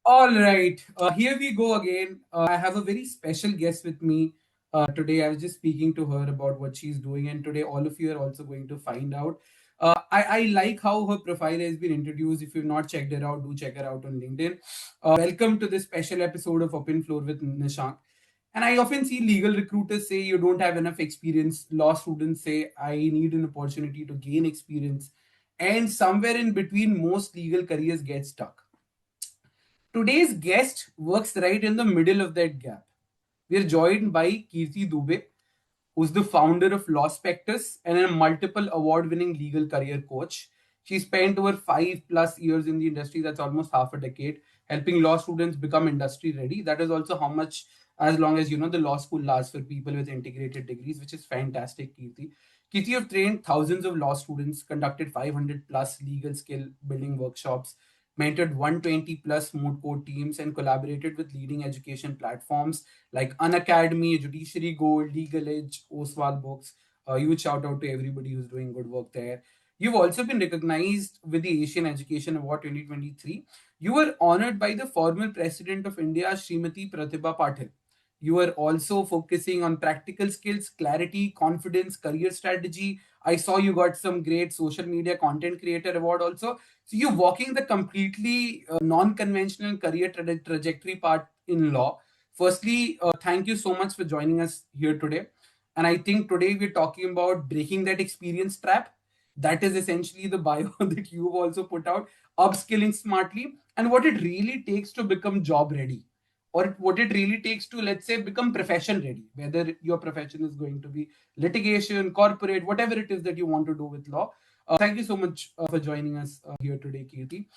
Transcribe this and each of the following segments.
All right, here we go again. I have a very special guest with me today. I was just speaking to her about what she's doing, and today all of you are also going to find out. I like how her profile has been introduced. If you've not checked her out, do check her out on LinkedIn. Welcome to this special episode of Open Floor with Nihshank. And I often see legal recruiters say you don't have enough experience. Law students say I need an opportunity to gain experience. And somewhere in between, most legal careers get stuck. Today's guest works right in the middle of that gap. We are joined by Kirti Dubey, who's the founder of Lawspectus and a multiple award winning legal career coach. She spent over 5+ years in the industry, that's almost half a decade, helping law students become industry ready. That is also how much, as long as the law school lasts for people with integrated degrees, which is fantastic, Kirti. Kirti, you've trained thousands of law students, conducted 500 plus legal skill building workshops, mentored 120 plus moot court teams, and collaborated with leading education platforms like Unacademy, Judiciary Gold, Legal Edge, Oswald Books. Huge shout out to everybody who's doing good work there. You've also been recognized with the Asian Education Award 2023. You were honored by the former President of India, Srimati Pratibha Patil. You are also focusing on practical skills, clarity, confidence, career strategy. I saw you got some great social media content creator award also. So you're walking the completely non-conventional career trajectory part in law. Firstly, thank you so much for joining us here today. And I think today we're talking about breaking that experience trap. That is essentially the bio that you've also put out, upskilling smartly, and what it really takes to become job ready, or what it really takes to, let's say, become profession ready, whether your profession is going to be litigation, corporate, whatever it is that you want to do with law. Thank you so much for joining us here today, Kirti.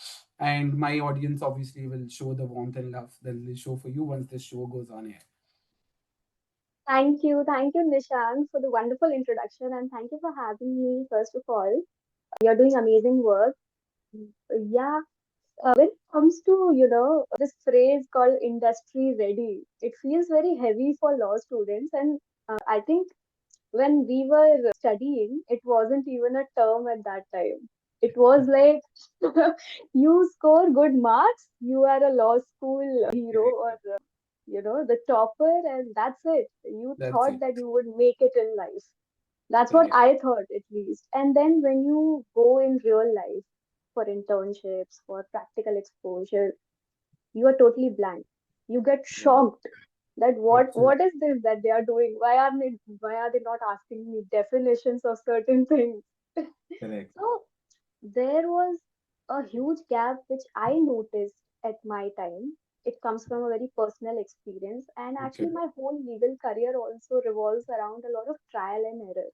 And my audience obviously will show the warmth and love that they'll show for you once this show goes on air. Thank you, Nishant, for the wonderful introduction, and thank you for having me. First of all, you're doing amazing work. Yeah, when it comes to this phrase called industry ready, it feels very heavy for law students, and I think when we were studying, it wasn't even a term at that time. It was like you score good marks, you are a law school hero Correct. or the topper, and that's it. You That's thought it. that you would make it in life. That's what Correct. I thought, at least. And then when you go in real life for internships, for practical exposure, you are totally blank. You get Right. shocked that what Absolutely. is this that they are doing? Why are they not asking me definitions of certain things? Correct. So there was a huge gap which I noticed at my time. It comes from a very personal experience, and actually, Correct. my whole legal career also revolves around a lot of trial and error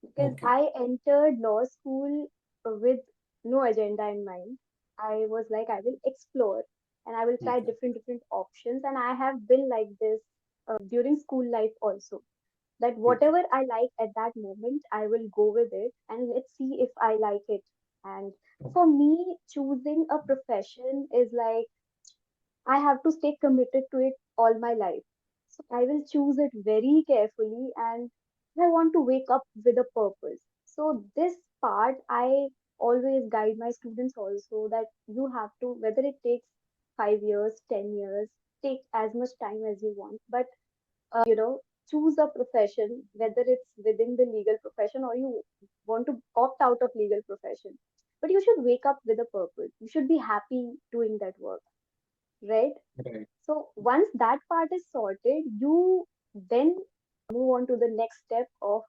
because Okay. I entered law school with no agenda in mind. I was like, I will explore and I will try Okay. different options, and I have been like this during school life also. That Okay. whatever I like at that moment, I will go with it and let's see if I like it. And Okay. for me, choosing a profession is like I have to stay committed to it all my life. So I will choose it very carefully and I want to wake up with a purpose. So this part I always guide my students also that you have to, whether it takes 5 years, 10 years, take as much time as you want, but choose a profession, whether it's within the legal profession or you want to opt out of legal profession. But you should wake up with a purpose. You should be happy doing that work, right? Right. So once that part is sorted, you then move on to the next step of,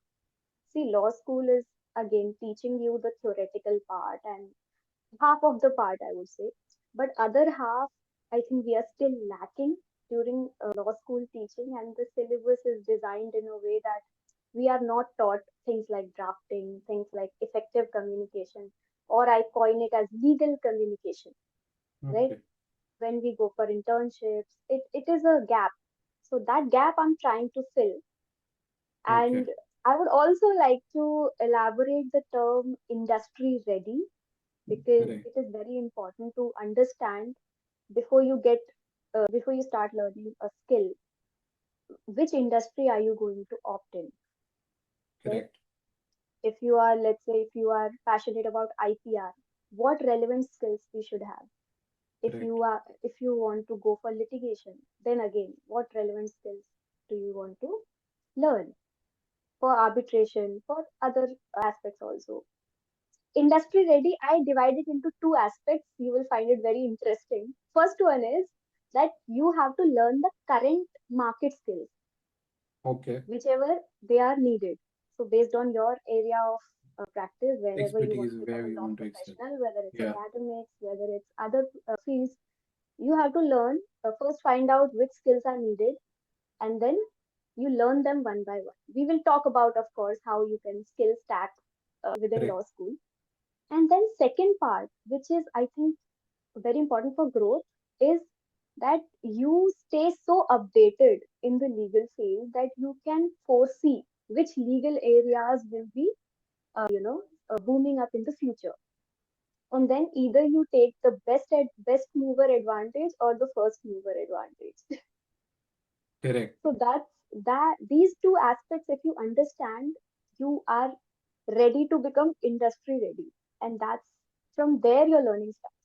see, law school is again teaching you the theoretical part and half of the part, I would say. But other half, I think we are still lacking during law school teaching, and the syllabus is designed in a way that we are not taught things like drafting, things like effective communication, or I coin it as legal communication, right? Okay. When we go for internships, it is a gap. So that gap I'm trying to fill. Okay. And I would also like to elaborate the term industry ready because Right. it is very important to understand before you get before you start learning a skill, which industry are you going to opt in, right? Correct. If you are, let's say, if you are passionate about IPR, what relevant skills we should have? Correct. If you want to go for litigation, then again, what relevant skills do you want to learn for arbitration, for other aspects also? Industry ready, I divide it into two aspects. You will find it very interesting. First one is that you have to learn the current market skills, Okay. whichever they are needed. So based on your area of practice, wherever you want Expertise to become where a we law want to excel. professional, whether it's Yeah. academics, whether it's other fields, you have to learn, first find out which skills are needed, and then you learn them one by one. We will talk about, of course, how you can skill stack within law Correct. school. And then second part, which is I think very important for growth, is that you stay so updated in the legal field that you can foresee which legal areas will be, booming up in the future. And then either you take the best mover advantage or the first mover advantage. Correct. So these two aspects, if you understand, you are ready to become industry ready. And that's from there your learning starts.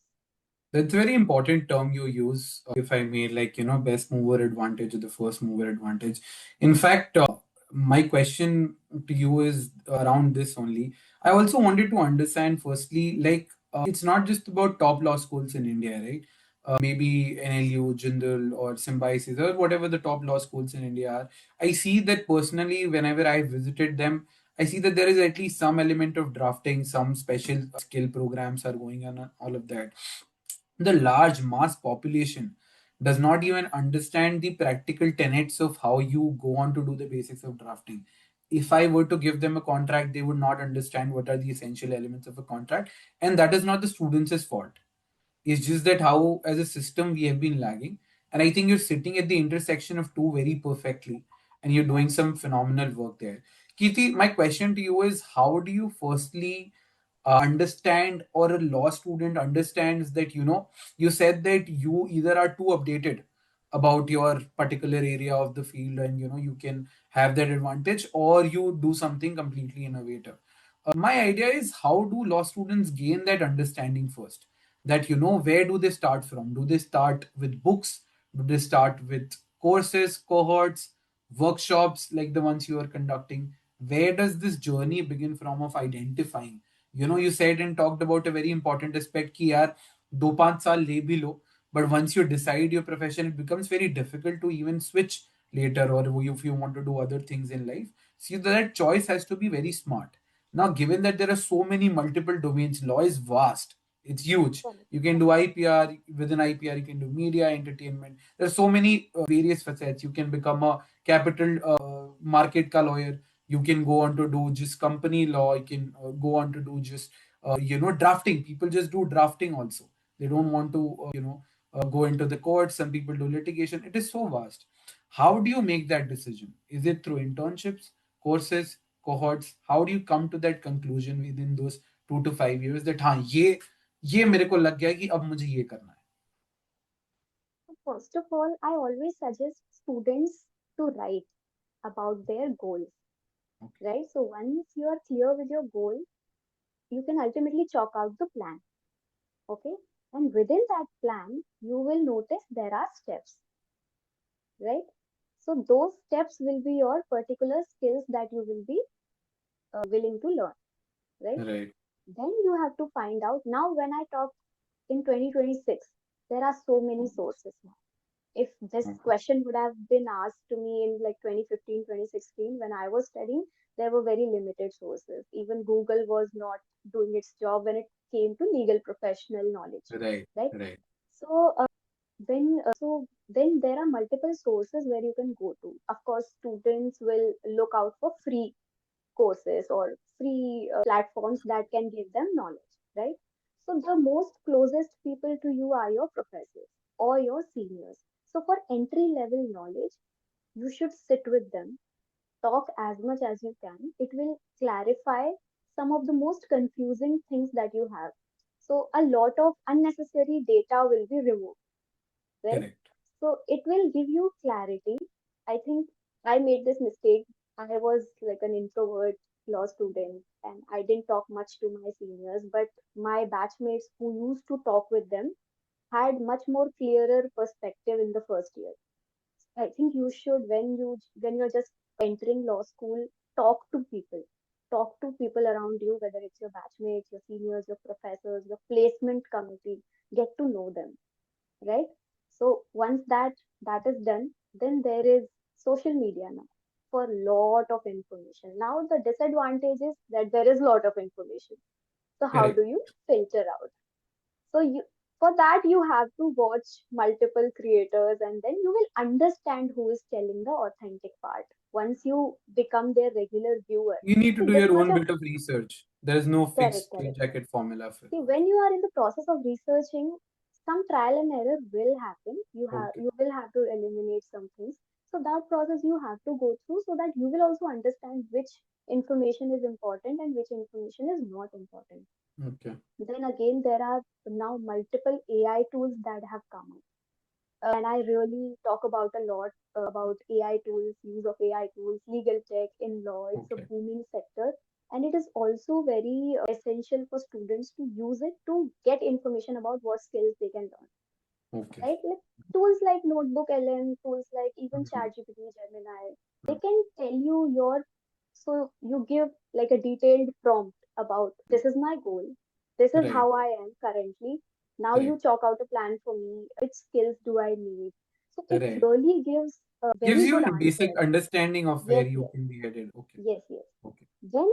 That's a very important term you use, if I may, like, best mover advantage or the first mover advantage. In fact, my question to you is around this only. I also wanted to understand, firstly, like, it's not just about top law schools in India, right? Maybe NLU, Jindal, or Symbiosis, or whatever the top law schools in India are. I see that personally, whenever I visited them, I see that there is at least some element of drafting, some special skill programs are going on, all of that. The large mass population does not even understand the practical tenets of how you go on to do the basics of drafting. If I were to give them a contract, they would not understand what are the essential elements of a contract, and that is not the students' fault. It's just that how, as a system, we have been lagging. And I think you're sitting at the intersection of two very perfectly, and you're doing some phenomenal work there. Kirti, my question to you is, how do you firstly understand, or a law student understands that, you said that you either are too updated about your particular area of the field, and you can have that advantage, or you do something completely innovative. My idea is, how do law students gain that understanding first? That, where do they start from? Do they start with books? Do they start with courses, cohorts, workshops like the ones you are conducting? Where does this journey begin from, of identifying? You said and talked about a very important aspect ki yaar 2-5 saal le bhi lo, but once you decide your profession, it becomes very difficult to even switch later, or if you want to do other things in life. See, that choice has to be very smart. Now, given that there are so many multiple domains, law is vast. It's huge. Correct. You can do IPR. Within IPR, you can do media, entertainment. There are so many various facets. You can become a capital market ka lawyer. You can go on to do just company law. You can go on to do just drafting. People just do drafting also. They don't want to go into the courts. Some people do litigation. It is so vast. How do you make that decision? Is it through internships, courses, cohorts? How do you come to that conclusion within those 2 to 5 years that हाँ ये मेरे को लग गया कि अब मुझे ये करना है? So first of all, I always suggest students to write about their goals, Okay. right? So once you are clear with your goal, you can ultimately chalk out the plan, okay? And within that plan, you will notice there are steps, right? So those steps will be your particular skills that you will be willing to learn, right? Right. Then you have to find out. Now, when I talk in 2026, there are so many sources now. If this Okay. question would have been asked to me in like 2015, 2016, when I was studying, there were very limited sources. Even Google was not doing its job when it came to legal professional knowledge, Right. right? Right. So then there are multiple sources where you can go to. Of course, students will look out for free courses or free platforms that can give them knowledge, right? So the most closest people to you are your professors or your seniors. So for entry level knowledge, you should sit with them, talk as much as you can. It will clarify some of the most confusing things that you have. So a lot of unnecessary data will be removed, right? Correct. So it will give you clarity. I think I made this mistake. I was like an introvert law student and I didn't talk much to my seniors, but my batchmates who used to talk with them, had much more clearer perspective in the first year. I think you should, when you're just entering law school, talk to people. Talk to people around you, whether it's your batchmates, your seniors, your professors, your placement committee. Get to know them, right? So once that is done, then there is social media now for lot of information. Now the disadvantage is that there is lot of information. So how Correct. do you filter out? So you, for that you have to watch multiple creators, and then you will understand who is telling the authentic part. Once you become their regular viewer, You need to see do this your much own of bit of research. There is no correct, fixed correct. jacket formula for. See, when you are in the process of researching, some trial and error will happen. Okay. You will have to eliminate some things. So that process you have to go through so that you will also understand which information is important and which information is not important. Okay. Then again, there are now multiple AI tools that have come up. And I really talk about a lot about AI tools, use of AI tools, legal tech in law. It's a Okay. booming sector, and it is also very essential for students to use it to get information about what skills they can learn. Okay. Right? Like tools like Notebook LM, tools like even Mhm. ChatGPT, Gemini, they can tell you your so you give like a detailed prompt about this is my goal, this is Right. how I am currently. Now Right. you chalk out a plan for me. Which skills do I need? So it Right. really gives a Gives very you good a basic answer. understanding of where Yes, you yes, can be headed. Okay. yes, yes. Okay. Then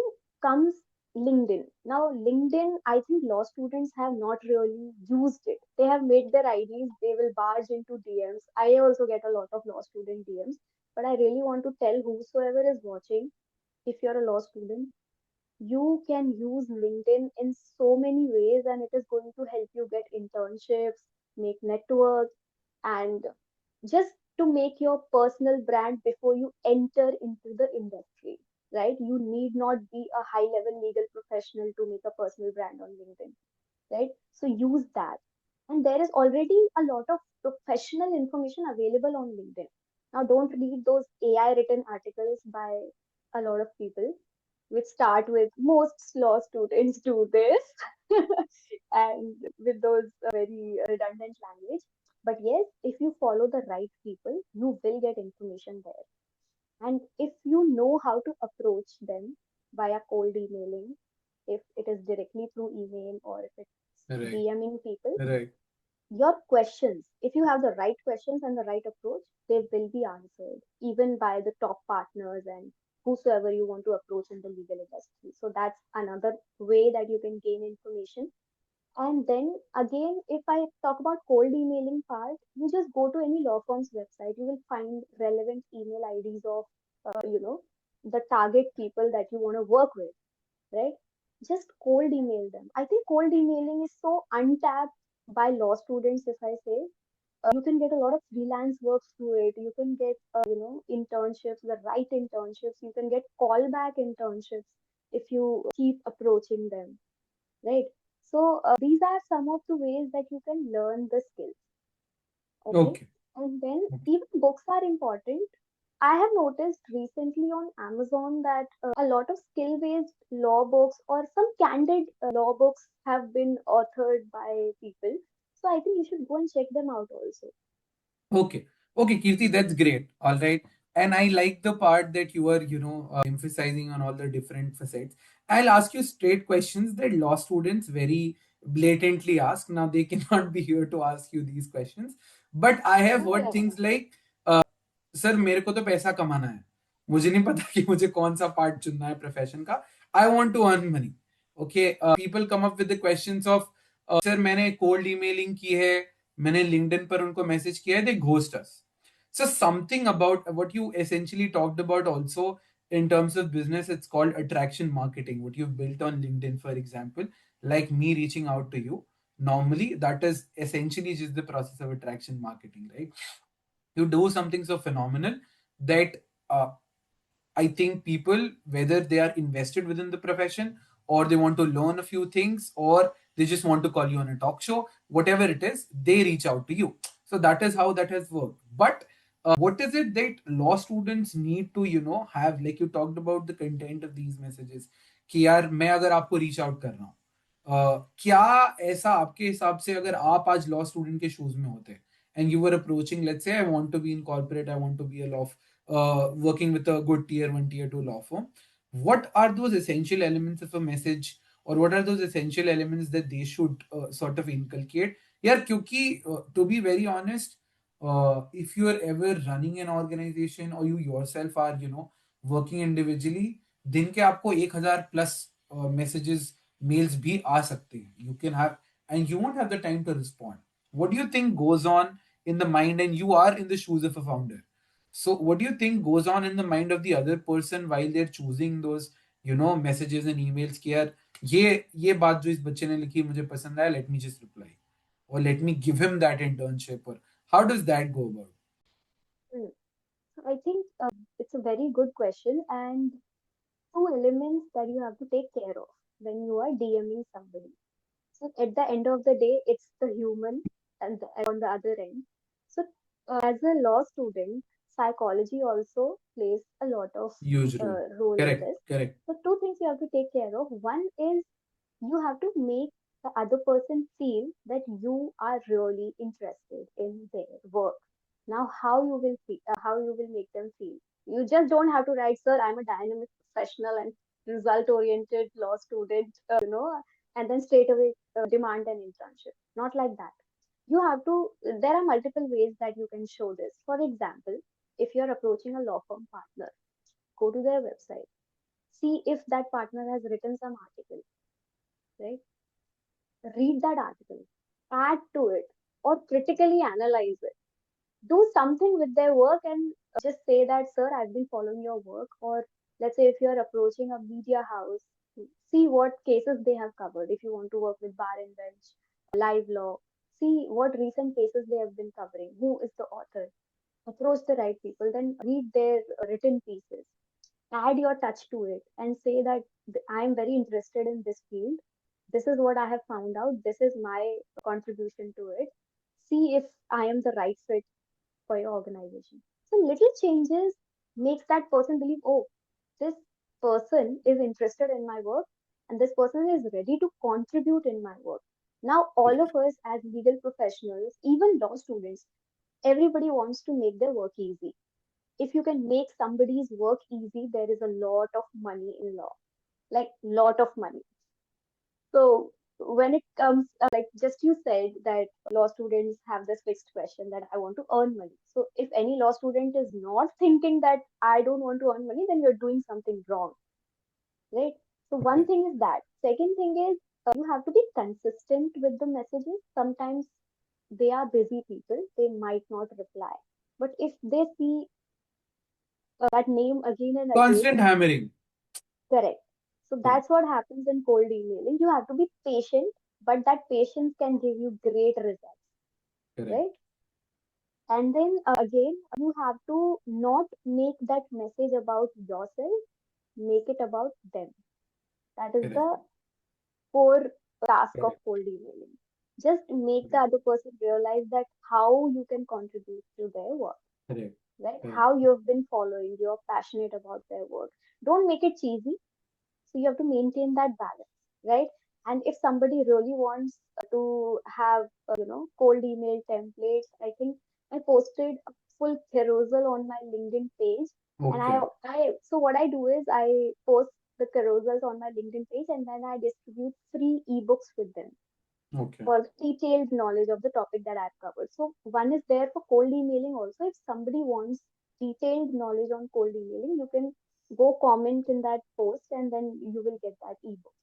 comes LinkedIn. Now, LinkedIn, I think law students have not really used it. They have made their IDs, they will barge into DMs. I also get a lot of law student DMs, but I really want to tell whosoever is watching, if you're a law student, you can use LinkedIn in so many ways, and it is going to help you get internships, make networks, and just to make your personal brand before you enter into the industry, right? You need not be a high level legal professional to make a personal brand on LinkedIn, right? So use that. And there is already a lot of professional information available on LinkedIn. Now, don't read those AI written articles by a lot of people, which start with most law students do this, and with those very redundant language. But yes, if you follow the right people, you will get information there. And if you know how to approach them via cold emailing, if it is directly through email or if it's Right. DMing people, Right. your questions, if you have the right questions and the right approach, they will be answered even by the top partners and whosoever you want to approach in the legal industry. So that's another way that you can gain information. And then again, if I talk about cold emailing part, you just go to any law firm's website. You will find relevant email IDs of, the target people that you want to work with, right? Just cold email them. I think cold emailing is so untapped by law students, if I say. You can get a lot of freelance work through it. You can get, internships, the right internships. You can get callback internships if you keep approaching them, right? So these are some of the ways that you can learn the skills. Okay. Okay. And then Okay. even books are important. I have noticed recently on Amazon that a lot of skill based law books or some candid law books have been authored by people. So I think you should go and check them out also. Okay. Okay, Kirti, that's great. All right. And I like the part that you are, emphasizing on all the different facets. I'll ask you straight questions that law students very blatantly ask. Now, they cannot be here to ask you these questions. But I have Yeah, heard yeah. things like, sir मेरे को तो पैसा कमाना है मुझे नहीं पता कि मुझे कौन सा पार्ट चुनना है प्रोफेशन का I want to earn money okay people come up with the questions of sir मैंने कोल्ड ईमेलिंग की है मैंने लिंक्डइन पर उनको मैसेज किया है they ghost us so something about what you essentially talked about also in terms of business it's called attraction marketing what you've built on LinkedIn for example like me reaching out to you normally that is essentially just the process of attraction marketing right you do something so phenomenal that I think people, whether they are invested within the profession or they want to learn a few things or they just want to call you on a talk show, whatever it is, they reach out to you. So that is how that has worked. But what is it that law students need to, have? Like you talked about the content of these messages. कि यार मैं अगर आपको reach out कर रहा हूँ क्या ऐसा आपके हिसाब से, अगर आप आज लॉ स्टूडेंट के शूज में होते and you were approaching, let's say, I want to be in corporate, I want to be a law working with a good tier 1 tier 2 law firm, what are those essential elements of a message, or what are those essential elements that they should sort of inculcate? Yeah, क्योंकि to be very honest, if you are ever running an organization or you yourself are, working individually, दिन के आपको 1000 plus messages, mails भी आ सकते हैं. You can have, and you won't have the time to respond. What do you think goes on in the mind, and you are in the shoes of a founder? So what do you think goes on in the mind of the other person while they're choosing those, messages and emails कि यार ये बात जो इस बच्चे ने लिखी मुझे पसंद आया, let me just reply, or let me give him that internship, or how does that go about? Hmm. So I think it's a very good question, and two elements that you have to take care of when you are DMing somebody. So at the end of the day, it's the human and on the other end. So as a law student, psychology also plays a lot of Huge role. role in Correct, this. correct. So two things you have to take care of. One is you have to make the other person feel that you are really interested in their work. Now, how you will make them feel? You just don't have to write, "Sir, I'm a dynamic professional and result-oriented law student," and then straight away demand an internship. Not like that. You have to. There are multiple ways that you can show this. For example, if you're approaching a law firm partner, go to their website, see if that partner has written some article, right? Read that article, add to it, or critically analyze it. Do something with their work and just say that, "Sir, I've been following your work." Or let's say if you're approaching a media house, see what cases they have covered. If you want to work with bar and bench, live law, see what recent cases they have been covering. Who is the author? Approach the right people, then read their written pieces, add your touch to it, and say that I'm very interested in this field. This is what I have found out. This is my contribution to it. See if I am the right fit for your organization. So little changes makes that person believe, oh, this person is interested in my work and this person is ready to contribute in my work. Now, all of us as legal professionals, even law students, everybody wants to make their work easy. If you can make somebody's work easy, there is a lot of money in law, like lot of money. So when it comes, like just you said that law students have this fixed question that I want to earn money. So if any law student is not thinking that I don't want to earn money, then you're doing something wrong, right? So one Okay, thing is that. Second thing is you have to be consistent with the messages. Sometimes they are busy people, they might not reply. But if they see that name again and again, constant hammering. correct. So Correct, that's what happens in cold emailing. You have to be patient, but that patience can give you great results, correct, right? And then again, you have to not make that message about yourself, make it about them. That is correct, the core task of correct, cold emailing. Just make the other person realize that how you can contribute to their work, correct, right? correct, How you've been following, you're passionate about their work. Don't make it cheesy. So you have to maintain that balance, right? And if somebody really wants to have, cold email templates, I think I posted a full carousel on my LinkedIn page. And okay, so what I do is I post the carousels on my LinkedIn page and then I distribute free ebooks with them okay. for detailed knowledge of the topic that I've covered. So one is there for cold emailing also. If somebody wants detailed knowledge on cold emailing, you can go comment in that post and then you will get that ebook.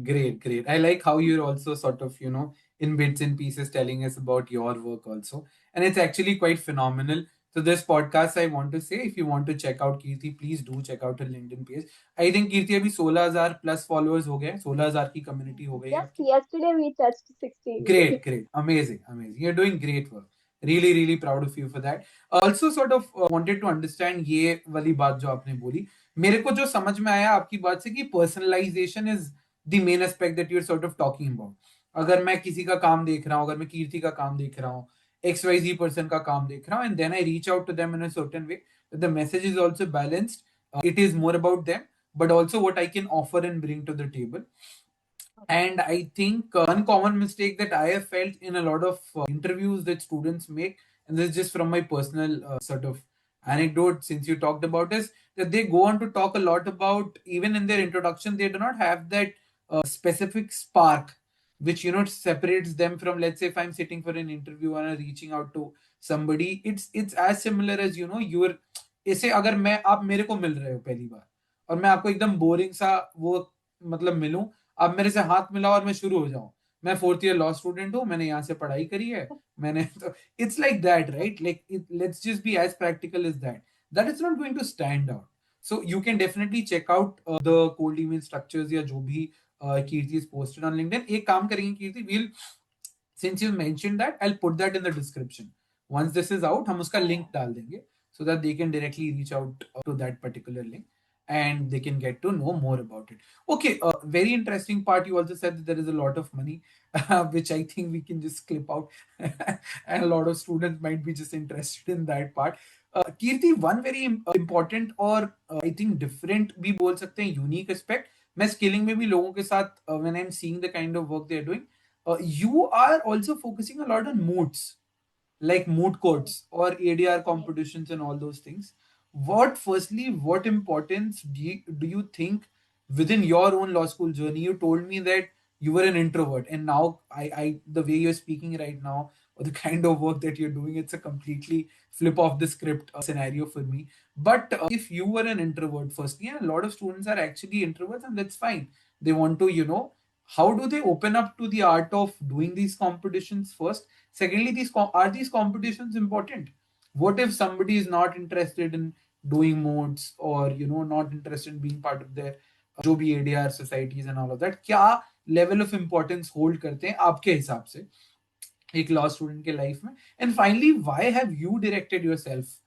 Great, great. I like how you're also sort of, in bits and pieces telling us about your work also. And it's actually quite phenomenal. So this podcast, I want to say, if you want to check out Kirti, please do check out her LinkedIn page. I think Kirti अभी 16,000 plus followers हो गए, 16,000 की community हो गई है Just आपकी. yesterday we touched 16. Great, great, amazing, amazing. You're doing great work. Really, really proud of you for that. Also, sort of wanted to understand ये वाली बात जो आपने बोली. मेरे को जो समझ में आया आपकी बात से कि personalization is the main aspect that you're sort of talking about. अगर मैं किसी का काम देख रहा हूँ, अगर मैं कीर्ति का काम देख रहा हूँ, XYZ person का काम देख रहा हूँ, and then I reach out to them in a certain way, the message is also balanced. It is more about them, but also what I can offer and bring to the table. And I think one common mistake that I have felt in a lot of interviews that students make, and this is just from my personal sort of anecdote, since you talked about, is that they go on to talk a lot about, even in their introduction, they do not have that specific spark which separates them from, let's say, if I'm sitting for an interview and I'm reaching out to somebody, it's as similar as you're ऐसे अगर मैं आप मेरे को मिल रहे हो पहली बार और मैं आपको एकदम बोरिंग सा वो मतलब मिलूं, आप मेरे से हाथ मिलाओ और मैं शुरू हो जाऊं, मैं फोर्थ ईयर लॉ स्टूडेंट हूं, मैंने यहाँ से पढ़ाई करी है, मैंने तो it's like that, right? Like let's just be as practical is that, that is not going to stand out. So you can definitely check out the cold email structures या जो भी Kirti is posted on LinkedIn. एक काम करेंगे Kirti, well, since you mentioned that, I'll put that in the description. Once this is out, हम उसका link डाल देंगे so that they can directly reach out to that particular link and they can get to know more about it. Okay, very interesting part. You also said that there is a lot of money, which I think we can just clip out, and a lot of students might be just interested in that part. Kirti, one very important और I think different भी बोल सकते हैं unique aspect. मैं skilling में भी लोगों के साथ when I'm seeing the kind of work they are doing, you are also focusing a lot on moods, like moot Yes, courts or ADR yes. competitions and all those things. Firstly, what importance do you think within your own law school journey? You told me that you were an introvert, and now the way you're speaking right now, or the kind of work that you're doing, it's a completely flip of the script scenario for me. But if you were an introvert, firstly, and a lot of students are actually introverts, and that's fine. They want to, how do they open up to the art of doing these competitions first? Secondly, are these competitions important? What if somebody is not interested in doing modes, or not interested in being part of their जो भी ADR societies and all of that, क्या level of importance hold करते हैं आपके हिसाब से एक law student के लाइफ में? And finally, why have you directed yourself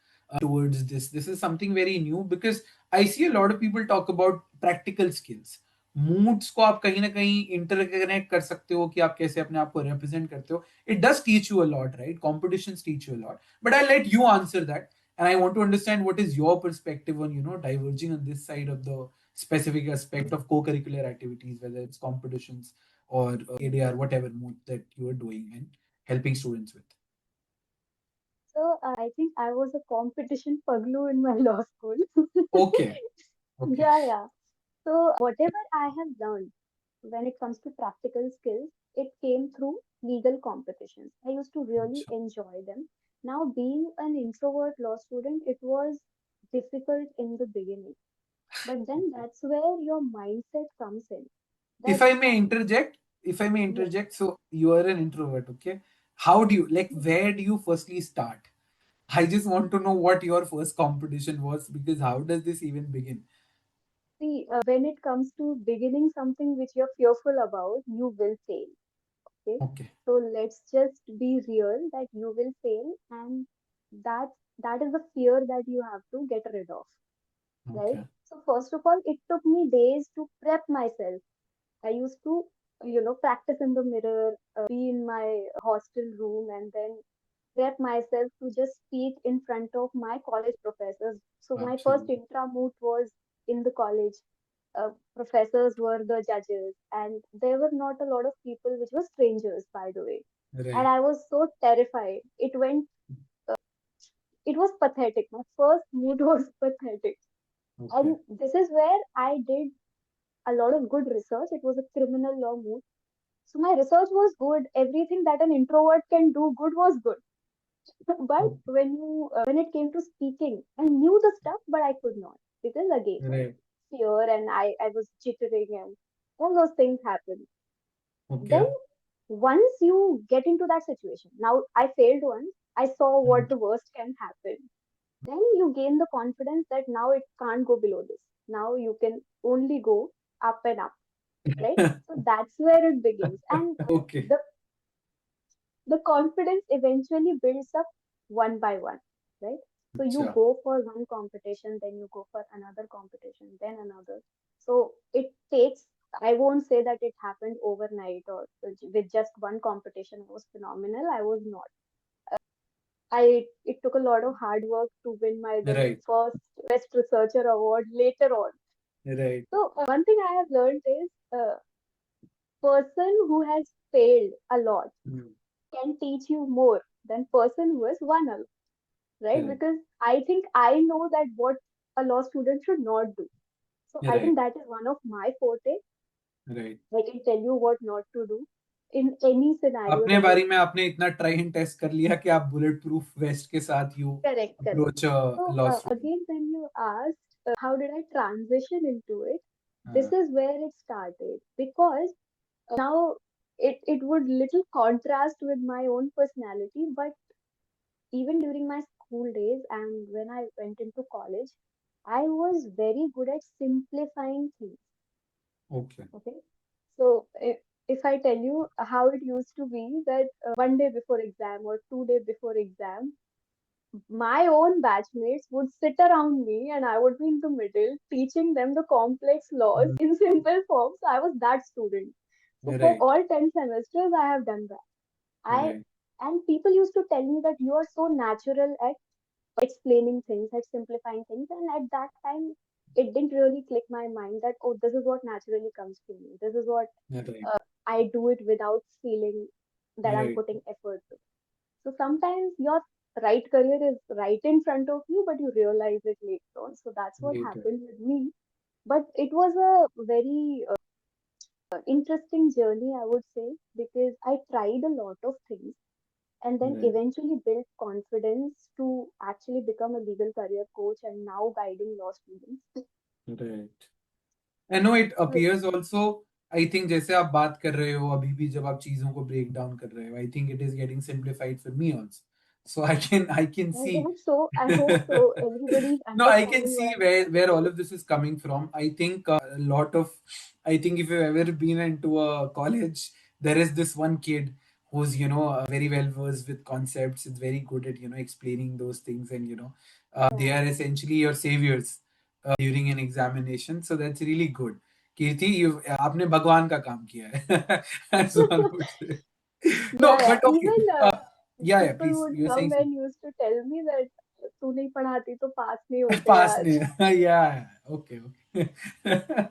towards this is something very new, because I see a lot of people talk about practical skills. moods को आप कहीं ना कहीं इंटरकनेक्ट कर सकते हो कि आप कैसे अपने आप को रिप्रेजेंट करते हो. It does teach you a lot, right? Competitions teach you a lot, but I let you answer that. And I want to understand what is your perspective on diverging on this side of the specific aspect of co-curricular activities, whether it's competitions or ADR, whatever mood that you are doing and helping students with. So I think I was a competition paglu in my law school. Okay. Okay. Yeah, yeah. So whatever I have learned when it comes to practical skills, it came through legal competitions. I used to really Acha. enjoy them. Now, being an introvert law student, it was difficult in the beginning. But then that's where your mindset comes in. If That, I may interject, if I may yes, interject, so you are an introvert, okay? How do you, like, where do you firstly start? I just want to know what your first competition was, because how does this even begin? see, when it comes to beginning something which you're fearful about, you will fail. Okay. Okay. So let's just be real that you will fail, and that that is the fear that you have to get rid of, right? Okay. So first of all, it took me days to prep myself. I used to, practice in the mirror, be in my hostel room, and then prep myself to just speak in front of my college professors. So my first Absolutely. intramoot was in the college. Professors were the judges, and there were not a lot of people which were strangers, by the way. And Right. I was so terrified. It was pathetic. My first mood was pathetic. Okay. And this is where I did a lot of good research. It was a criminal law mood. So my research was good. Everything that an introvert can do good was good. But Okay. when it came to speaking, I knew the stuff, but I could not because again, Right. fear, and I was jittering and all those things happened. Then Okay. once you get into that situation, now I failed once. I saw what the worst can happen. Then you gain the confidence that now it can't go below this. Now you can only go up and up, right? So that's where it begins, and Okay. the the confidence eventually builds up one by one, right? So you Acha. go for one competition, then you go for another competition, then another. So it takes, I won't say that it happened overnight or with just one competition was phenomenal. I was not. It took a lot of hard work to win my then Right. first best researcher award later on. Right. So one thing I have learned is person who has failed a lot Mm. can teach you more than person who has won a lot, right? Correct. Because I think I know that what a law student should not do. So I Right. think that is one of my forte. Right. I can tell you what not to do in any scenario अपने that is बारे में आपने इतना try and test कर लिया कि आप bullet proof waste के साथ you correct, correct. Approach So law student. again, when you asked how did I transition into it, this हाँ. is where it started because now it would little contrast with my own personality, but even during my school days and when I went into college, I was very good at simplifying things. Okay. Okay. So if I tell you how it used to be that one day before exam or 2 days before exam, my own batchmates would sit around me and I would be in the middle teaching them the complex laws in simple form. So I was that student. So for right. all 10 semesters, I have done that. I right. and people used to tell me that you are so natural at explaining things, at simplifying things, and at that time, it didn't really click my mind that oh, this is what naturally comes to me. This is what right. I do it without feeling that I'm right. putting effort to. So sometimes your right career is right in front of you, but you realize it later on. So that's what later. happened with me. But it was a very interesting journey, I would say, because I tried a lot of things and then right. eventually built confidence to actually become a legal career coach and now guiding law students. Right. I know it So, appears also. I think जैसे आप बात कर रहे हो अभी भी जब आप चीजों को ब्रेक डाउन कर रहे हो, I think it is getting simplified for me also. So I can I see. hope so. I hope so. Everybody is No, I can understanding see why. where all of this is coming from. I think a lot of, I think if you've ever been into a college, there is this one kid who's very well versed with concepts. Is very good at explaining those things, and they Yeah. are essentially your saviors during an examination. So that's really good. Kirti, you आपने भगवान का काम किया है. That's one would say. Yeah, No, yeah. but okay. Even Yeah, people please. would You're saying come something. and used to tell me that तू नहीं पढ़ाती तो पास नहीं होते Pass आज. name. Yeah. Okay. Okay.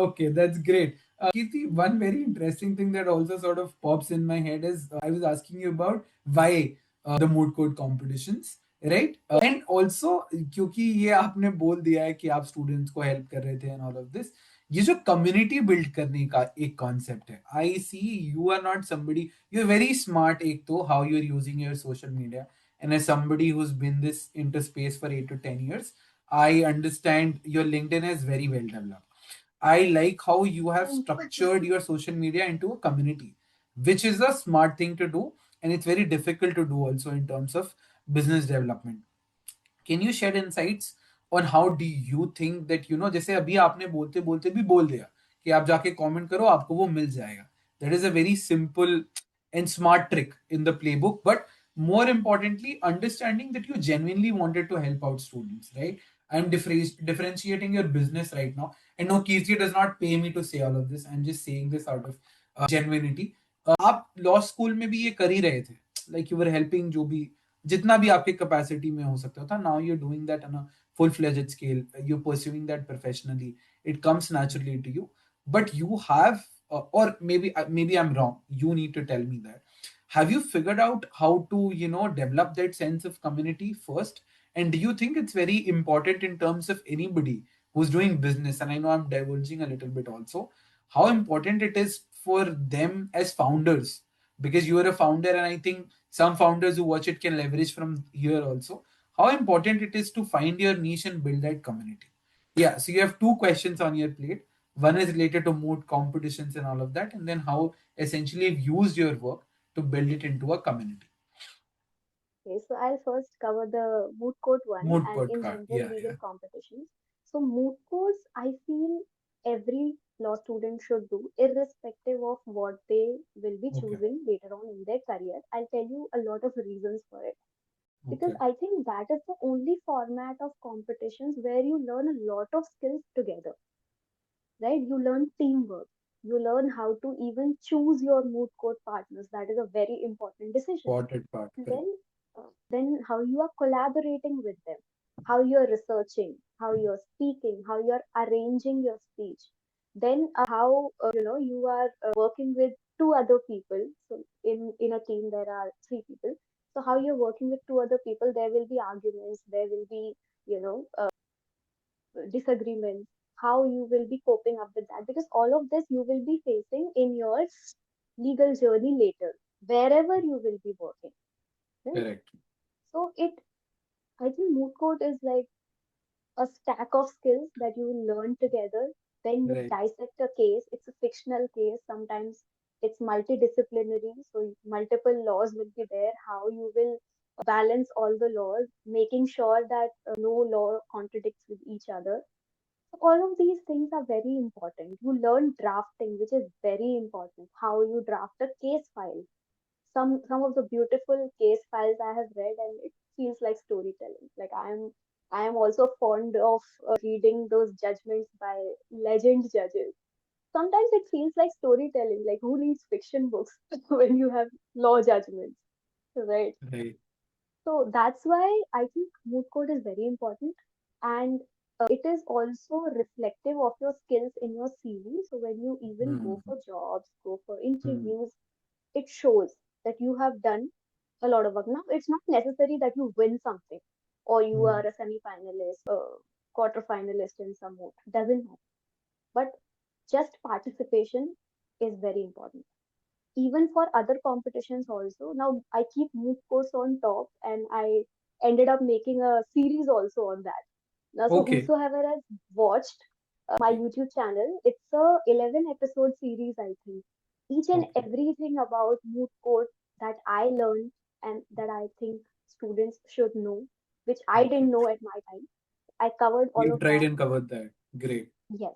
Okay. That's great. Kirti, one very interesting thing that also sort of pops in my head is I was asking you about why the mood court competitions, right? And also क्योंकि ये आपने बोल दिया है कि आप students को help कर रहे थे एंड ऑल ऑफ दिस, ये जो कम्युनिटी बिल्ड करने का एक कॉन्सेप्ट है, I see you are not somebody, you are very smart. एक तो how you are using your social media, and as somebody who's been this into space for 8 to 10 years, I understand your LinkedIn is very well developed. I like how you have Thank you. structured your social media into a community, which is a smart thing to do. And it's very difficult to do also in terms of business development. Can you shed insights on how do you think that जैसे अभी आपने बोलते बोलते भी बोल दिया कि आप जाके कमेंट करो आपको वो मिल जाएगा. That is a very simple and smart trick in the playbook, but more importantly understanding that you genuinely wanted to help out students, right? I'm differentiating your business right now, and no, Kirti does not pay me to say all of this. I'm just saying this out of genuinity. आप law school में भी ये कर ही रहे थे, like you were helping जो भी जितना भी आपके कैपेसिटी में हो सकता था. Now you are doing that on a full fledged scale, you're pursuing that professionally, it comes naturally to you. But you have or maybe I'm wrong, you need to tell me that, have you figured out how to develop that sense of community first? And do you think it's very important in terms of anybody who's doing business, and I know I'm divulging a little bit also, how important it is for them as founders, because you are a founder and I think some founders who watch it can leverage from here also, how important it is to find your niche and build that community. Yeah, so you have two questions on your plate. One is related to mood competitions and all of that, and then how essentially you've used your work to build it into a community. Okay, so I'll first cover the moot court one Mood and court in card. general Yeah, legal yeah. competitions. So moot courts, I feel every law student should do, irrespective of what they will be Okay. choosing later on in their career. I'll tell you a lot of reasons for it. Because Okay. I think that is the only format of competitions where you learn a lot of skills together, right? You learn teamwork. You learn how to even choose your moot court partners. That is a very important decision. Spotted part. And Correct. then how you are collaborating with them, how you are researching, how you are speaking, how you are arranging your speech. Then how you are working with two other people. So in a team there are three people. So how you're working with two other people, there will be arguments, there will be you know disagreements. How you will be coping up with that, because all of this you will be facing in your legal journey later, wherever you will be working, right? Correct. So I think moot court is like a stack of skills that you will learn together. Then you Right. dissect a case. It's a fictional case. Sometimes it's multidisciplinary, so multiple laws will be there. How you will balance all the laws, making sure that no law contradicts with each other. So all of these things are very important. You learn drafting, which is very important. How you draft a case file. Some of the beautiful case files I have read, and it feels like storytelling. Like I am also fond of reading those judgments by legend judges. Sometimes it feels like storytelling. Like who reads fiction books when you have law judgments, right? Right. So that's why I think mood code is very important, and it is also reflective of your skills in your CV. So when you even Hmm. go for jobs, go for Hmm. interviews, it shows that you have done a lot of work. Now, it's not necessary that you win something or you Hmm. are a semi-finalist, quarter finalist in some mood. Doesn't matter. But just participation is very important. Even for other competitions also. Now, I keep moot course on top, and I ended up making a series also on that. Now, so Okay. whosoever has watched my YouTube channel, it's a 11 episode series, I think. Each and Okay. everything about moot court that I learned and that I think students should know, which I Okay. didn't know at my time. I covered all You of tried that. and covered that. Great. Yes,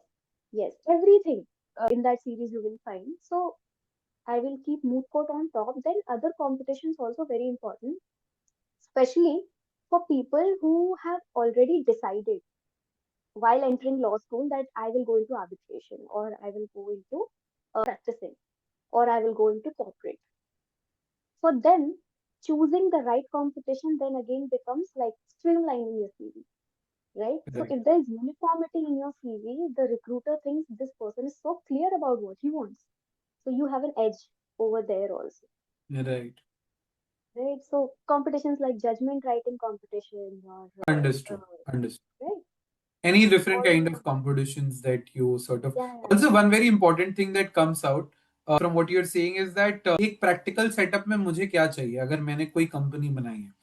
yes, everything in that series you will find. So I will keep moot court on top. Then other competitions also very important, especially for people who have already decided while entering law school that I will go into arbitration, or I will go into practicing, or I will go into corporate. For them, choosing the right competition then again becomes like streamlining your CV, right? So Right. if there is uniformity in your CV, the recruiter thinks this person is so clear about what he wants. So you have an edge over there also, Right. right? So competitions like judgment writing competition or Understood. Understood. right, Any different all kind those. of competitions that you sort of, Yeah, yeah, also one very important thing that comes out from what you're saying is that एक practical setup में मुझे क्या चाहिए अगर मैंने कोई company बनाई है.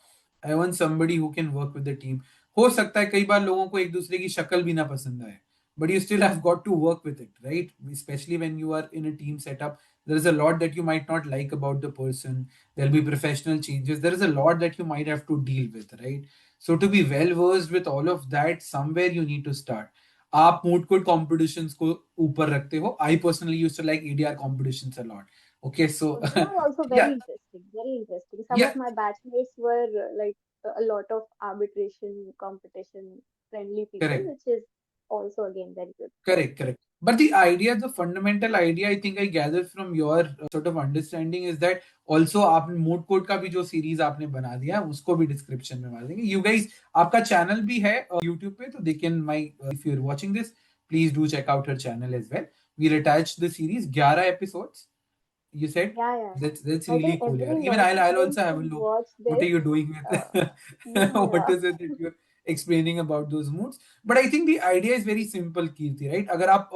I want somebody who can work with the team. हो सकता है कई बार लोगों को एक दूसरे की शक्ल भी ना पसंद आए, but you still have got to work with it, right? Especially when you are in a team setup, there is a lot that you might not like about the person. There'll be professional changes. There is a lot that you might have to deal with, right? So to be well versed with all of that, somewhere you need to start. आप moot court competitions को ऊपर रखते हो. I personally used to like ADR competitions a lot. Okay, so so they are also very yeah, interesting, very interesting. Some yeah, of my batchmates were like a lot of arbitration competition friendly people, correct. which is also again very good. Correct, correct. But the idea, the fundamental idea, I think I gather from your sort of understanding is that also आपने mode code का भी जो series आपने बना दिया है उसको भी डिस्क्रिप्शन में मार देंगे. यू गाइस आपका चैनल भी है यूट्यूब पे, तो they can my if you are watching this please do check out her channel as well. We attach the series 11 episodes you said. Yeah, yeah. That's I really think cool, every yeah. Even law I'll student also have a should look. watch What are this. you doing Uh, with yeah, what yeah. is it that you're explaining about those moods? But I think the idea is very simple, Kirti, right? अगर आप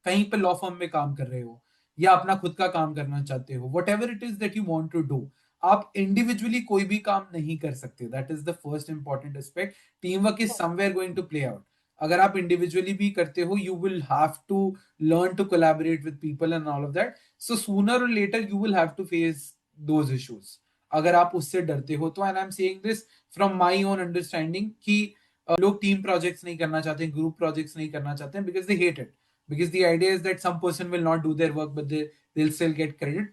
कहीं पे law firm में काम कर रहे हो या अपना खुद का काम करना चाहते हो, whatever it is that you want to do, आप इंडिविजुअली कोई भी काम नहीं कर सकते. That is the first important aspect. Team work is Correct. Somewhere going to play out. अगर आप इंडिविजुअली भी करते हो, you will have to learn to collaborate with people and all of that. So sooner or later you will have to face those issues. अगर आप उससे डरते हो तो, and I am saying this from my own understanding कि लोग team projects नहीं करना चाहते, ग्रुप प्रोजेक्ट्स नहीं करना चाहते because they hate it, because the idea is that some person will not do their work but they'll still get credit.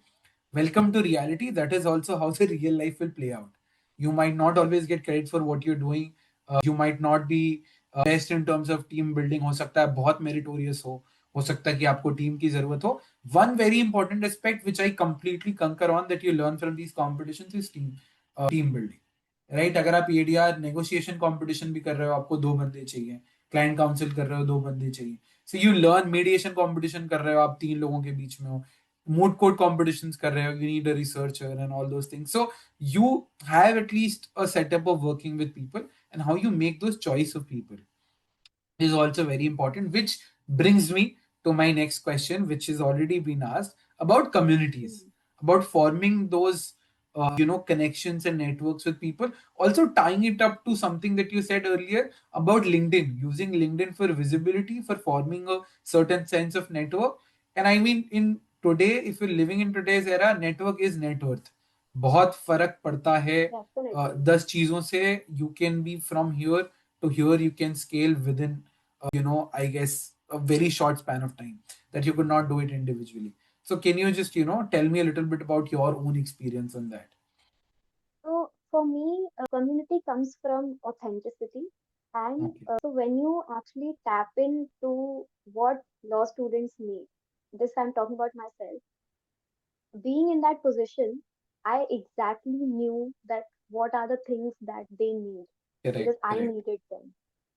Welcome to reality. That is also how the real life will play out. You might not always get credit for what you're doing. You might not be best in terms of team building. हो सकता है बहुत meritorious हो सकता है कि आपको team की जरूरत हो. One very important aspect which I completely concur on that you learn from these competitions is team building. Right? अगर आप एडीआर नेगोशिएशन कंपटीशन भी कर रहे हो, आपको दो बंदे चाहिए. क्लाइंट काउंसिल कर रहे हो, दो बंदे चाहिए. So you learn mediation competition कर रहे हो आप तीन लोगों के बीच में हो, moot court competitions कर रहे हो, you need a researcher and all those things. So you have at least a setup of working with people, and how you make those choice of people is also very important, which brings me to my next question, which has already been asked about communities, Hmm. about forming those connections and networks with people, also tying it up to something that you said earlier about LinkedIn, using LinkedIn for visibility, for forming a certain sense of network. And I mean, in today, if you're living in today's era, network is net worth. बहुत फर्क पड़ता है Definitely. 10 चीजों से. You can be from here to here, you can scale within I guess a very short span of time that you could not do it individually. So can you just tell me a little bit about your own experience on that? So for me, community comes from authenticity. And Okay. so when you actually tap into what law students need, this I'm talking about myself, being in that position, I exactly knew that what are the things that they need because Correct, I correct, needed them.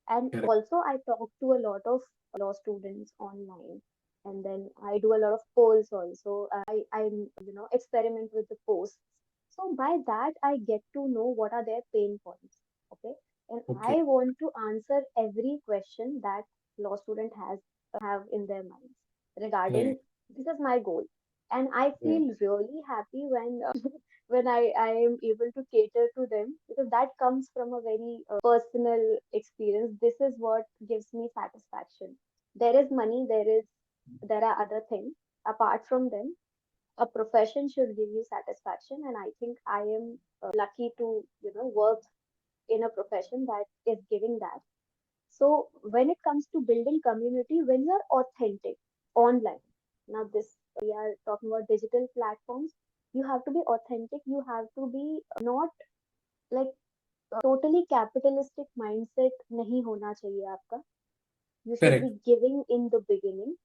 And correct. also, I talk to a lot of law students online, and then I do a lot of polls also. I experiment with the posts. So by that, I get to know what are their pain points. Okay, and Okay. I want to answer every question that law student have in their minds regarding Right, this is my goal, and I right. feel really happy when when I am able to cater to them because that comes from a very personal experience. This is what gives me satisfaction. There is money, there are other things apart from them. A profession should give you satisfaction, and I think I am lucky to work in a profession that is giving that. So when it comes to building community, when you are authentic online, now this we are talking about digital platforms, you have to be authentic. You have to be not like totally capitalistic mindset नहीं होना चाहिए आपका. You should be Correct, giving in the beginning.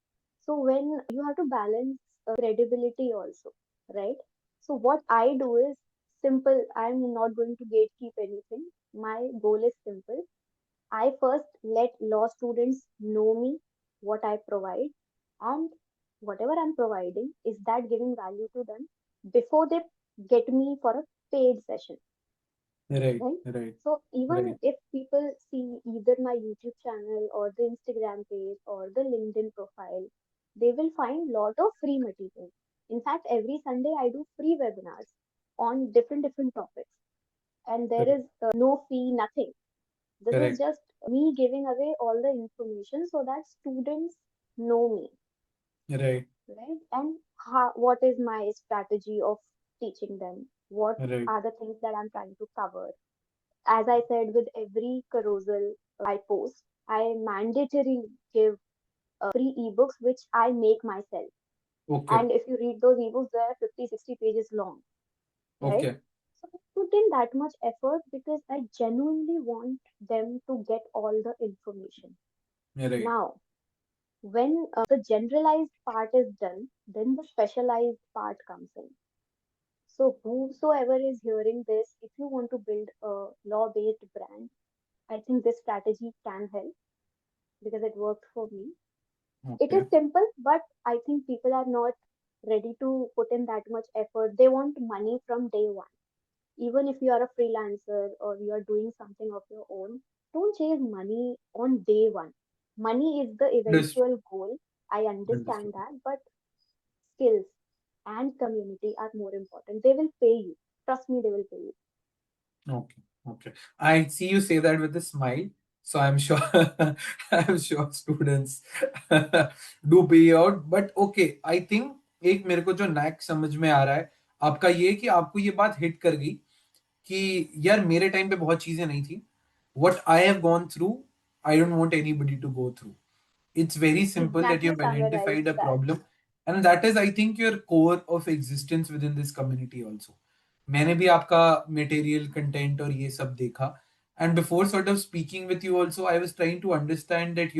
So when you have to balance credibility also, right? So what I do is simple. I'm not going to gatekeep anything. My goal is simple. I first let law students know me, what I provide, and whatever I'm providing, is that giving value to them before they get me for a paid session, right, right? right, So even right. if people see either my YouTube channel or the Instagram page or the LinkedIn profile, they will find lot of free material. In fact, every Sunday I do free webinars on different topics, and there Correct, is no fee, nothing. This is correct. just me giving away all the information so that students know me, Right, right? And what is my strategy of teaching them? What right. are the things that I'm trying to cover? As I said, with every carousel I post, I mandatorily give free ebooks which I make myself. Okay, And if you read those ebooks, they are 50, 60 pages long, right? okay. So I put in that much effort because I genuinely want them to get all the information. Right. Now, when the generalized part is done, then the specialized part comes in. So, whosoever is hearing this, if you want to build a law based brand, I think this strategy can help because it worked for me. It Okay. is simple, but I think people are not ready to put in that much effort. They want money from day one. Even if you are a freelancer or you are doing something of your own, don't chase money on day one. Money is the Understood. eventual goal. I understand Understood. that, but skills and community are more important. They will pay you. Trust me, they will pay you. Okay, okay. I see you say that with a smile, so I'm sure I'm sure students do pay out. But okay, I think एक मेरे को जो नेक समझ में आ रहा है आपका ये कि आपको ये बात हिट कर गई कि यार मेरे टाइम पे बहुत चीजें नहीं थी. What I have gone through, I don't want anybody to go through. It's very simple that Exactly you've identified summarized a that. problem, and that is, I think, your core of existence within this community also. मैंने भी आपका material content और ये सब देखा, and before sort of speaking with you also I was trying to understand that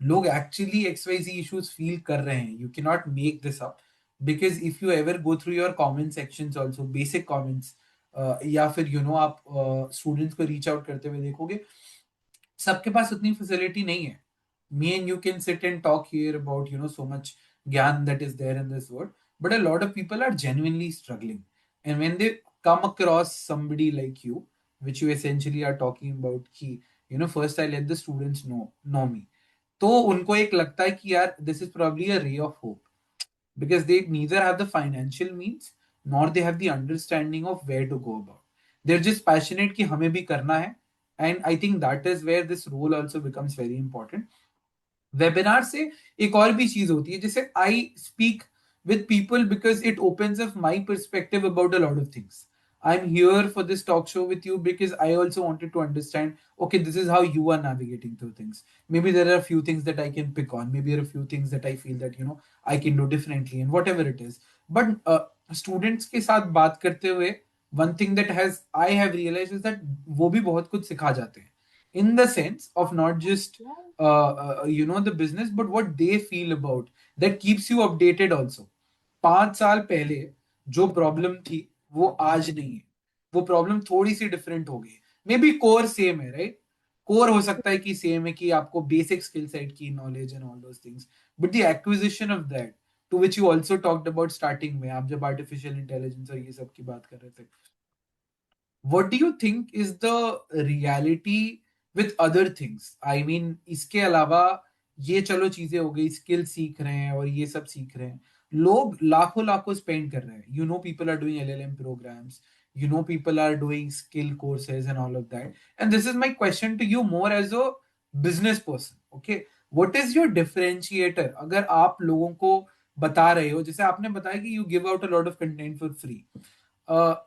लोग actually XYZ issues feel कर रहे हैं. You can not make this up, because if you ever go through your comment sections also, basic comments, या फिर आप students को reach out करते हुए देखोगे, सबके पास उतनी फैसिलिटी नहीं है. Me and you can sit and talk here about so much gyan that is there in this world, but a lot of people are genuinely struggling, and when they come across somebody like you, which you essentially are talking about ki, first I let the students know me, तो उनको एक लगता है कि यार this is probably a ray of hope, because they neither have the financial means nor they have the understanding of where to go about. They're just passionate कि हमें भी करना है, and I think that is where this role also becomes very important. Webinar से एक और भी चीज होती है, जैसे I speak with people because it opens up my perspective about a lot of things. I'm here for this talk show with you because I also wanted to understand, okay, this is how you are navigating through things. Maybe there are a few things that I can pick on. Maybe there are a few things that I feel that, I can do differently and whatever it is. But students के साथ बात करते हुए, one thing that has I have realized is that वो भी बहुत कुछ सिखा जाते हैं. In the sense of not just Right. the business, but what they feel about, that keeps you updated also. 5 साल पहले जो प्रॉब्लम थी वो आज नहीं है, वो प्रॉब्लम थोड़ी सी डिफरेंट हो गई. मे बी कोर सेम है, राइट? कोर हो सकता है कि सेम है, कि आपको बेसिक स्किल सेट की knowledge and all those things, but the acquisition of that, to which you also talked about starting में, आप जब आर्टिफिशियल इंटेलिजेंस और ये सब की बात कर रहे थे, what do you think is the reality with other things? I mean, इसके अलावा ये चलो चीजें हो गई, स्किल सीख रहे हैं और ये सब सीख रहे हैं, लोग लाखों लाखों स्पेंड कर रहे हैं. People are doing LLM programmes, people are doing skill courses and all of that. And this is my question to you more as a business person. Okay, what is your differentiator? अगर आप लोगों को बता रहे हो, जैसे आपने बताया कि you give out a lot of content for free,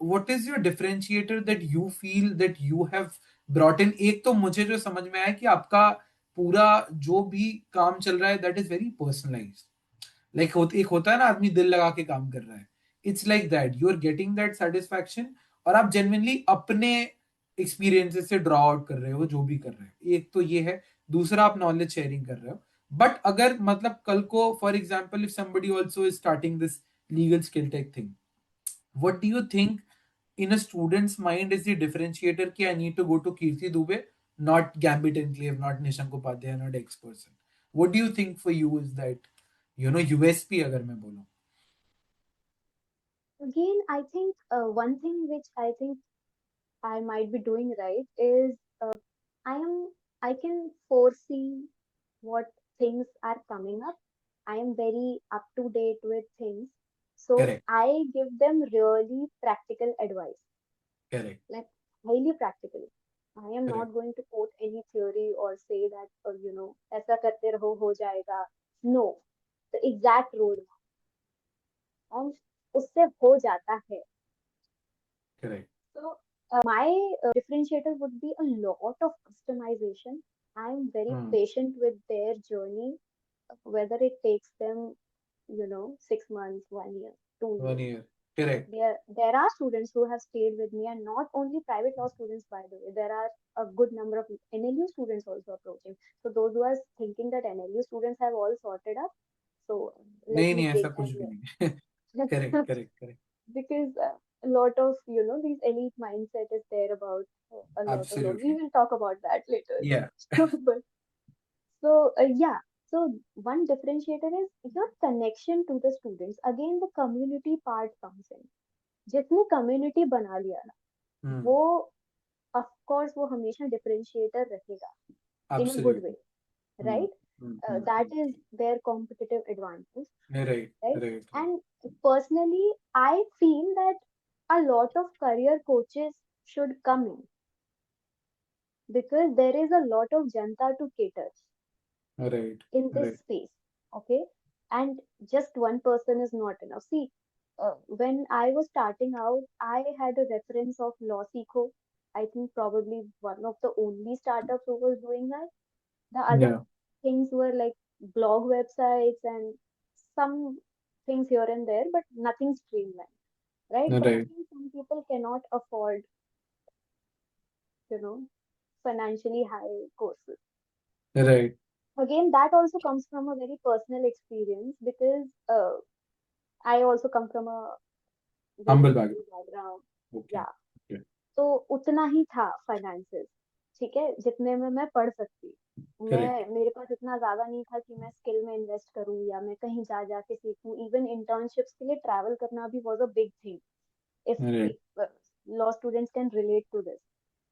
what is your differentiator that you feel that you have brought in? एक तो मुझे जो समझ में आया कि आपका पूरा जो भी काम चल रहा है, that is very personalized. Like एक होता है ना, आदमी दिल लगा के काम कर रहा है. It's like that. You are getting that satisfaction, और आप genuinely अपने experiences से draw out कर रहे हो जो भी कर रहे हो. एक तो ये है. दूसरा, आप knowledge sharing कर रहे हो. बट अगर मतलब कल को, for example, if somebody also is starting this legal skill tech thing, what do you think in a student's mind is the differentiator कि I need to go to Kirti Dubey, not Gambit Enclave, not Nishank Upadhyay, not X person? What do you think for you is that, USP अगर मैं बोलूँ? Again, I think one thing which I think I might be doing right is I am I can foresee what things are coming up. I am very up to date with things. So Correct, I give them really practical advice, correct, like highly practical. I am correct, not going to quote any theory or say that, ऐसा करते रहो हो जाएगा. No, the exact road and उससे हो जाता है. correct. So my differentiator would be a lot of customization. I'm very Hmm. patient with their journey, whether it takes them, 6 months, 1 year, 2 years. 1 year. Correct. There are students who have stayed with me, and not only private law students, by the way. There are a good number of NLU students also approaching. So those who are thinking that NLU students have all sorted up, so let नहीं me नहीं, ऐसा break कुछ that भी here. नहीं है. Correct, correct, correct. Because a lot of these elite mindset is there about a lot of law. We Absolutely. will talk about that later. Yeah. But so yeah, so one differentiator is your connection to the students. Again, the community part comes in. जितनी community बना लिया ना, Hmm. वो of course वो हमेशा differentiator रहेगा in a good way, Absolutely. Hmm. right? Hmm. Hmm. That is their competitive advantage, Right, right? right, right. And personally, I feel that a lot of career coaches should come in because there is a lot of janta to cater Right, in this right. space. Okay, and just one person is not enough. See, when I was starting out, I had a reference of Lawseco. I think probably one of the only startups who was doing that. The other Yeah. things were like blog websites and some things here and there, but nothing streamlined, right? So I Right, think some people cannot afford, you know, financially high courses. right. Again, that also comes from a very personal experience because I also come from a very Humble humble background. background. Okay. Yeah. Okay. तो उतना ही था finances, ठीक है, जितने में मैं पढ़ सकती. Correct. मैं मेरे पास इतना ज्यादा नहीं था कि मैं स्किल में इन्वेस्ट करूँ या मैं कहीं जा जाके सीखूं। इवन इंटर्नशिप्स के लिए ट्रैवल करना भी was a big thing. Right. If law students can relate to this,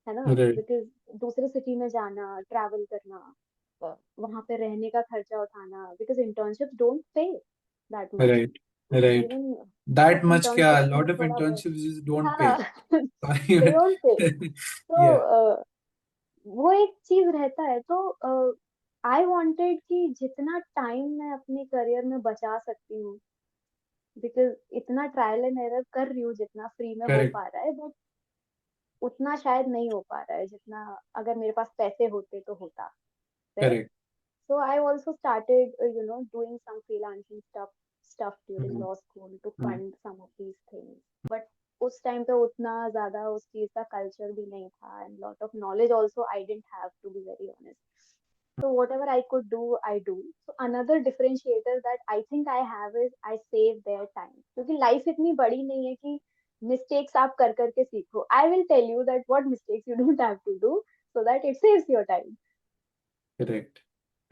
है ना? Right. बिकॉज दूसरे सिटी में जाना, ट्रैवल करना, वहां पे रहने का खर्चा उठाना, because internships don't pay that much. Right. Right. Even That कुछ much क्या? A इंटर्नशिप्स में lot of थोड़ा बहुत, internships just don't हाँ pay. Sorry, they don't pay. but yeah. तो वो एक चीज रहता है। तो आई वांटेड कि जितना टाइम मैं अपने करियर में बचा सकती हूँ, बिकॉज इतना ट्रायल एंड एरर कर रही हूँ जितना फ्री में हो Correct. पा रहा है, बट उतना शायद नहीं हो पा रहा है जितना अगर मेरे पास पैसे होते तो होता, right? Correct. So I also started, doing some freelancing stuff during Mm-hmm. law school to fund some of these things. But उस टाइम पे उतना ज्यादा उस चीज का कल्चर भी नहीं था, and lot of knowledge also I didn't have, to be very honest. So whatever I could do, I do. So another differentiator that I think I have is I save their time. क्योंकि life इतनी बड़ी नहीं है कि mistakes आप कर करके सीखो. I will tell you that what mistakes you don't have to do so that it saves your time. Correct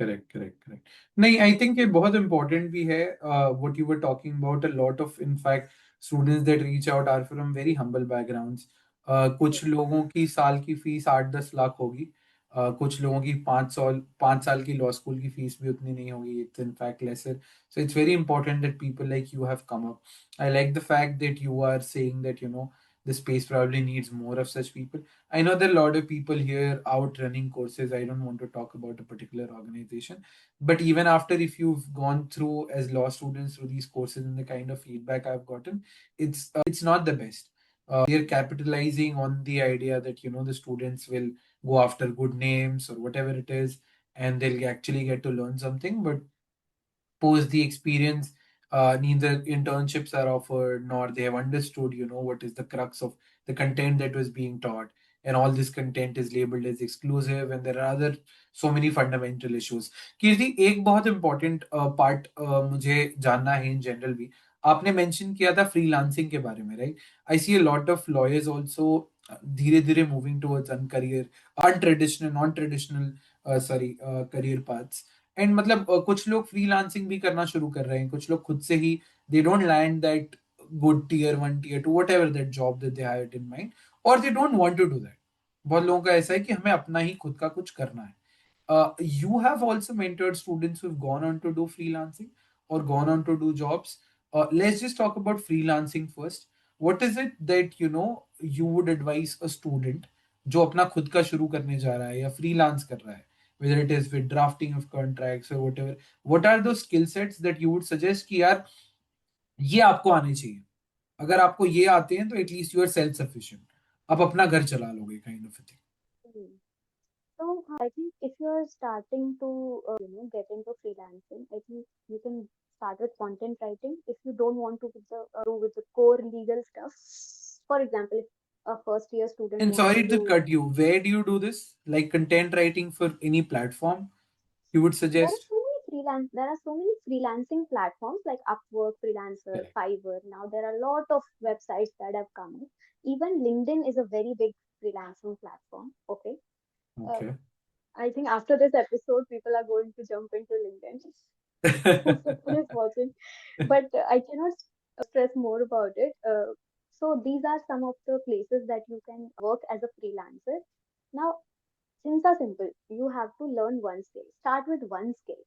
correct correct correct नहीं आई थिंक ये बहुत इंपॉर्टेंट भी है what you were talking about a lot of in fact students that reach out are from very humble backgrounds कुछ Yes. लोगों की साल की फीस 8-10 लाख होगी कुछ लोगों की 5 साल की लॉ स्कूल की फीस भी उतनी नहीं होगी it's in fact lesser so it's very important that people like you have come up I like the fact that you are saying that the space probably needs more of such people. I know there are a lot of people here out running courses. I don't want to talk about a particular organization, but even after if you've gone through as law students through these courses and the kind of feedback I've gotten, it's not the best. They're capitalizing on the idea that the students will go after good names or whatever it is, and they'll actually get to learn something. But post the experience, neither internships are offered nor they have understood what is the crux of the content that was being taught, and all this content is labeled as exclusive, and there are other so many fundamental issues. कीर्ति एक बहुत important part मुझे जानना है in general भी आपने mention किया था freelancing के बारे में right I see a lot of lawyers also धीरे धीरे moving towards untraditional non traditional sorry career paths and मतलब कुछ लोग फ्रीलांसिंग भी करना शुरू कर रहे हैं कुछ लोग खुद से ही they don't land that good tier 1 tier 2 whatever that job that they have in mind और they don't want to do that बहुत लोगों का ऐसा है कि हमें अपना ही खुद का कुछ करना है you have also mentored students who've gone on to do freelancing or gone on to do jobs. Let's just talk about freelancing first. What is it that you would advise a student जो अपना खुद का शुरू करने जा रहा है या freelance कर रहा है, whether it is with drafting of contracts or whatever? What are those skill sets that you would suggest कि यार ये आपको आने चाहिए? अगर आपको ये आते हैं तो at least you are self sufficient. आप अपना घर चला लोगे kind of a thing. Hmm. So I think if you're starting to get into freelancing, I think you can start with content writing. If you don't want to do with the core legal stuff, for example, if a first year student And wants sorry to to, cut you. Where do you do this? Like content writing for any platform you would there are suggest? so many there are so many freelancing platforms like Upwork, Freelancer, Correct. Fiverr. Now there are a lot of websites that have come up. Even LinkedIn is a very big freelancing platform. Okay. Uh, Okay. I think after this episode, people are going to jump into LinkedIn. Whoever is watching, but I cannot stress more about it. So these are some of the places that you can work as a freelancer. Now, things are simple. You have to learn one skill. Start with one skill.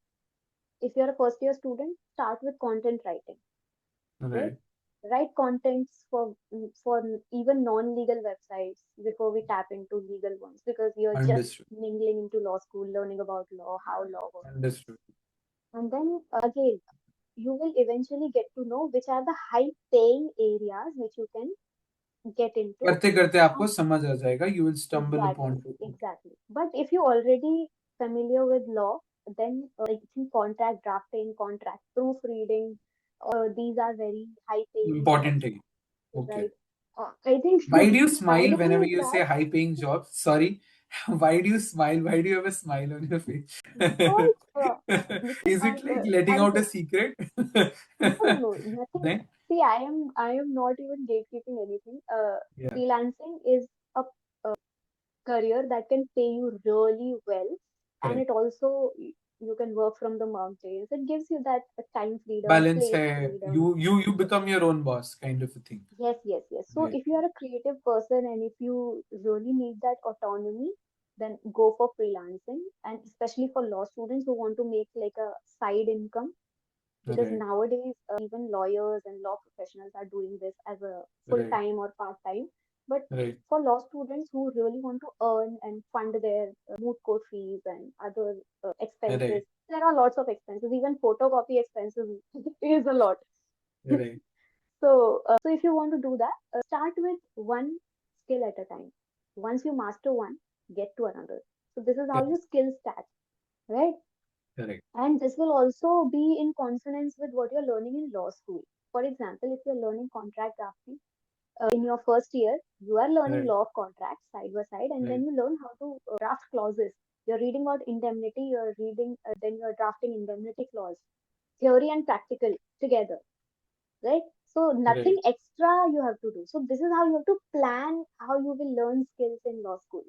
If you're a first year student, start with content writing. Okay, Right. write contents for even non-legal websites before we tap into legal ones, because you're just Understood. mingling into law school, learning about law, how law works. Understood. And then again, you will eventually get to know which are the high paying areas which you can get into. करते करते आपको And समझ आ जाएगा. You will stumble exactly, upon to. exactly. But if you already familiar with law, then I think contract drafting, contract proofreading, these are very high paying Important jobs, thing. Okay. right? I think Why do you I smile don't whenever need you say that high paying jobs? Sorry. Why do you smile? Why do you have a smile on your face? because because Is it like letting I'll out a tell. secret? No, no, no, nothing. No? See, I am not even gatekeeping anything. Yeah. Freelancing is a career that can pay you really well. and it Correct. also you can work from the mountains. It gives you that time freedom, Balance place hai. freedom. You become your own boss kind of a thing. Yes, yes, yes. So Right. if you are a creative person and if you really need that autonomy, then go for freelancing. And especially for law students who want to make like a side income, because Right. nowadays even lawyers and law professionals are doing this as a full Right. time or part time. But Right. for law students who really want to earn and fund their moot court fees and other expenses, Right. there are lots of expenses. Even photocopy expenses is a lot. Right. So if you want to do that, start with one skill at a time. Once you master one, get to another. So this is how Correct. your skills stack, right? Correct. And this will also be in consonance with what you're learning in law school. For example, if you're learning contract drafting in your first year, you are learning Right. law of contracts side by side, and then Right. you learn how to draft clauses. You're reading about indemnity, you're reading, then you're drafting indemnity clause, theory and practical together, right? So nothing Right. extra you have to do. So this is how you have to plan how you will learn skills in law school,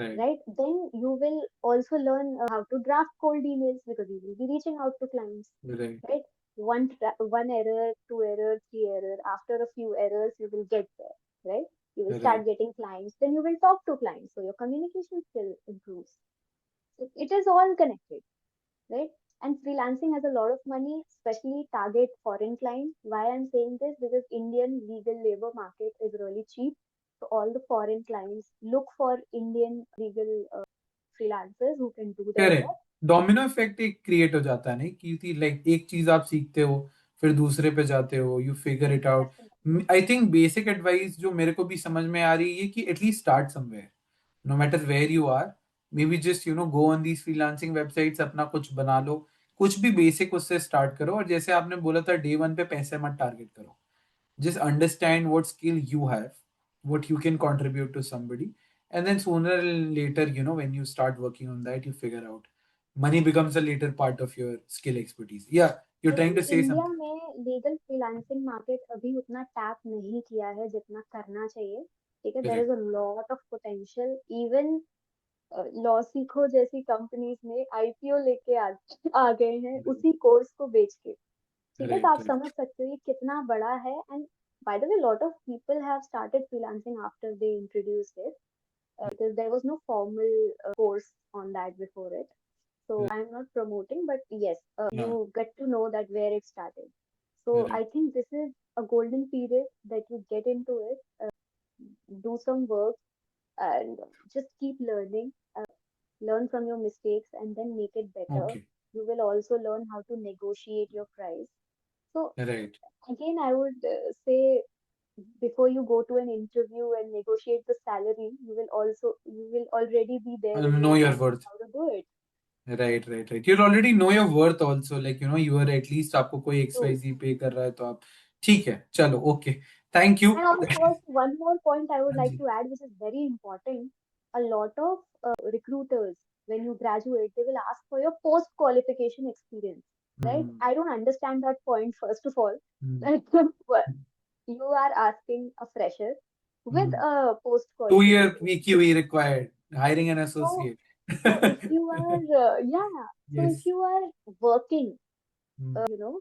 Right. right? Then you will also learn how to draft cold emails because you will be reaching out to clients, Right. right? One error, two error, three error. After a few errors, you will get there, right? You will Right. start getting clients. Then you will talk to clients, so your communication skill improves. So it is all connected, right? And freelancing has a lot of money, especially target foreign clients. Why I'm saying this? Because Indian legal labor market is really cheap. So all the foreign clients look for Indian legal freelancers who can do their correct. work. Domino effect एक create हो जाता है नहीं कि like एक चीज आप सीखते हो फिर दूसरे पे जाते हो you figure it out. Definitely. I think basic advice जो मेरे को भी समझ में आ रही है कि at least start somewhere no matter where you are. Maybe just go on these freelancing websites अपना कुछ बना लो. कुछ भी बेसिक उससे स्टार्ट करो और जैसे आपने बोला था डे वन पे पैसे मत टारगेट करो. Just understand what skill you have, what you can contribute to somebody, and then sooner or later, when you start working on that, you figure out money becomes a later part of your skill expertise. Yeah, you're trying लेकिन to say India something. में legal freelancing market अभी उतना tap नहीं किया है जितना करना चाहिए. ठीक है, there is Correct. A lot of potential. Even LawSikho जैसी कंपनीज में आईपीओ लेके आ गए हैं Right. उसी कोर्स को बेच के. ठीक है, तो Right. आप Right. समझ सकते हो ये कितना बड़ा है. And by the way lot of people have started freelancing after they introduced it, because there was no formal course on that before it. So Right. I'm not promoting, but yes, you Yeah. get to know that where it started. So I Right. think this is a golden period that you get into it, do some work, and just keep learning. Learn from your mistakes and then make it better. Okay. You will also learn how to negotiate your price. So Right. again, I would say before you go to an interview and negotiate the salary, you will already be there in Know your your mind worth. how to do it. Right, right, right. You'll already know your worth also. Like, you are at least आपको कोई True. XYZ पे कर रहा है तो आप ठीक है चलो okay. Thank you. And also one more point I would हाँ like जी. to add, which is very important. A lot of recruiters, when you graduate, they will ask for your post qualification experience, right? Hmm. I don't understand that point, first of all. Hmm. Like, you are asking a fresher with Hmm. a post 2 year qualification. PQE required. Hiring an So, associate. so if you are, yeah, so if Yes. you are working, Hmm.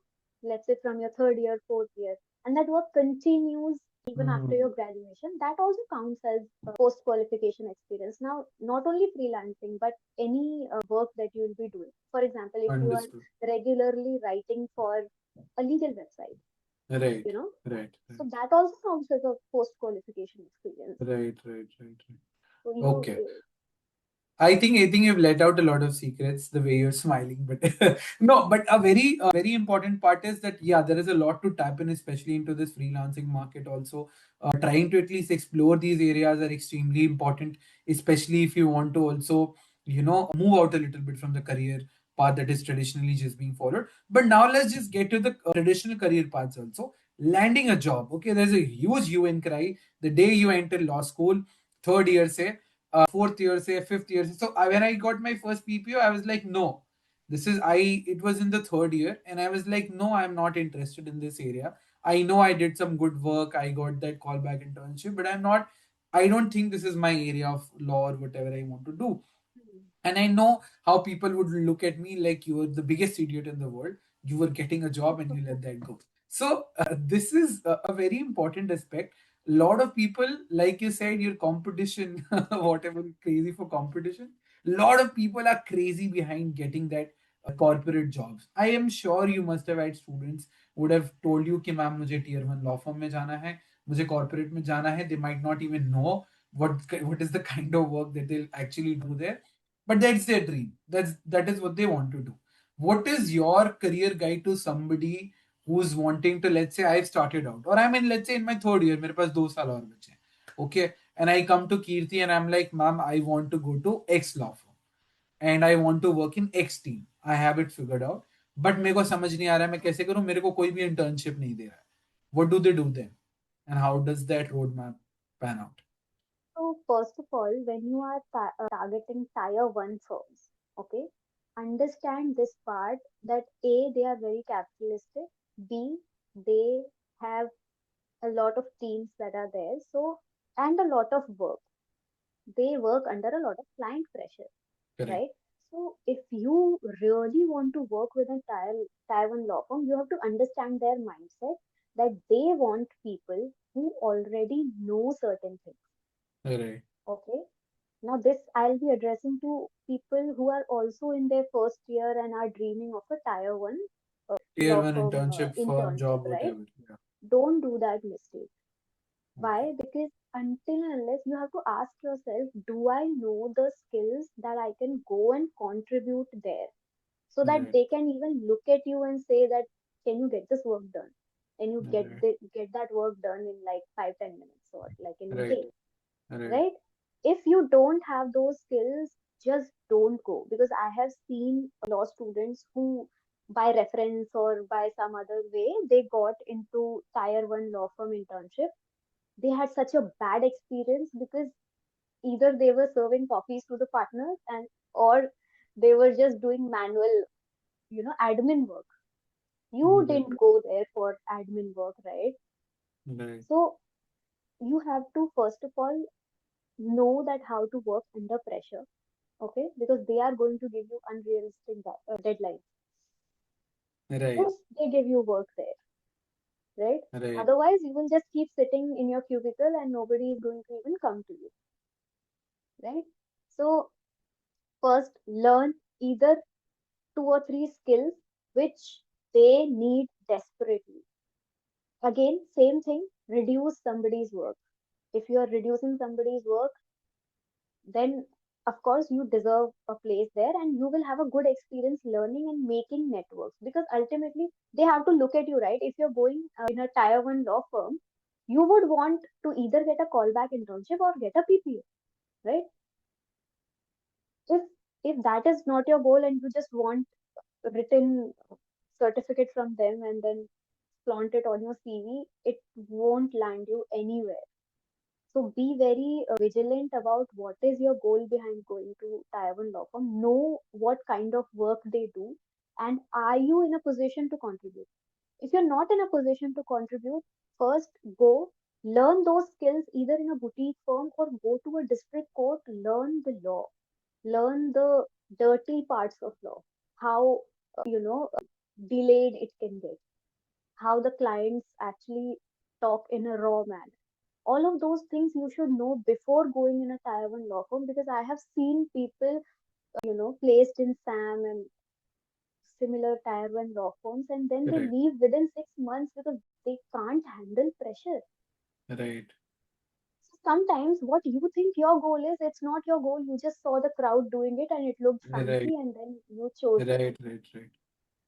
let's say from your third year, fourth year, and that work continues even after Hmm. your graduation, that also counts as post qualification experience. Now, not only freelancing, but any work that you will be doing. For example, if you are Understood. regularly writing for a legal website, Right. you know, Right. Right. so that also counts as a post qualification experience. Right. Right. Right. Right. So you, Okay. I think you've let out a lot of secrets the way you're smiling, but no, but a very important part is that yeah, there is a lot to tap in, especially into this freelancing market. Also, trying to at least explore these areas are extremely important, especially if you want to also move out a little bit from the career path that is traditionally just being followed. But now let's just get to the traditional career paths also. Landing a job. Okay, there's a huge hue and cry the day you enter law school, third year say fourth year, say fifth year. So when I got my first PPO, I was like, no, this is I. It was in the third year, and I was like, no, I'm not interested in this area. I know I did some good work. I got that callback internship, but I'm not. I don't think this is my area of law or whatever I want to do. And I know how people would look at me like you were the biggest idiot in the world. You were getting a job and you let that go. So this is a very important aspect. A lot of people, like you said, your competition, whatever, crazy for competition. A lot of people are crazy behind getting that corporate jobs. I am sure you must have had students who would have told you कि ma'am मुझे tier one law firm में जाना है, मुझे corporate में जाना है. They might not even know what is the kind of work that they'll actually do there, but that's their dream. That is what they want to do. What is your career guide to somebody who's wanting to, let's say I've started out, or I'm in, let's say in my third year, मेरे पास 2 साल और बचे हैं, okay, and I come to Kirti and I'm like, ma'am, I want to go to X law firm and I want to work in X team. I have it figured out, but मेरे को समझ नहीं आ रहा है मैं कैसे करूं, मेरे को कोई भी internship नहीं दे रहा है. What do they do then, and how does that roadmap pan out? So first of all, when you are targeting tier one firms, okay, understand this part that A, they are very capitalistic. B, they have a lot of teams that are there. So, and a lot of work. They work under a lot of client pressure, Correct. right? So if you really want to work with a tier one law firm, you have to understand their mindset that they want people who already know certain things. Right. Okay. Now this I'll be addressing to people who are also in their first year and are dreaming of a tier one Tier law one firm internship, firm, internship, job, right? whatever. Yeah. Don't do that mistake. Okay. Why? Because until and unless you have to ask yourself, do I know the skills that I can go and contribute there? So that Right. they can even look at you and say that, can you get this work done? And you Right. get that work done in like 5-10 minutes or like in a Right. day, Right. right? If you don't have those skills, just don't go, because I have seen law students who by reference or by some other way they got into tier one law firm internship. They had such a bad experience because either they were serving coffees to the partners and or they were just doing manual, admin work. You Right. didn't go there for admin work, right? Right. So you have to first of all know that how to work under pressure, okay? Because they are going to give you unrealistic deadlines Right. if they give you work there, right? Right. Otherwise, you will just keep sitting in your cubicle and nobody is going to even come to you, right? So first, learn either 2 or 3 skills which they need desperately. Again, same thing, reduce somebody's work. If you are reducing somebody's work, then of course you deserve a place there and you will have a good experience learning and making networks, because ultimately they have to look at you, right? If you're going in a tier one law firm, you would want to either get a callback internship or get a PPO, right? If that is not your goal and you just want written certificate from them and then flaunt it on your CV, it won't land you anywhere. So be very vigilant about what is your goal behind going to Taiwan law firm. Know what kind of work they do, and are you in a position to contribute? If you're not in a position to contribute, first go learn those skills either in a boutique firm or go to a district court, learn the law, learn the dirty parts of law, how delayed it can get, how the clients actually talk in a raw manner. All of those things you should know before going in a tier one law firm, because I have seen people, placed in SAM and similar tier one law firms and then they Right. leave within 6 months because they can't handle pressure. Right. So sometimes what you think your goal is, it's not your goal. You just saw the crowd doing it and it looked Right. fancy and then you chose it, Right. Right. Right.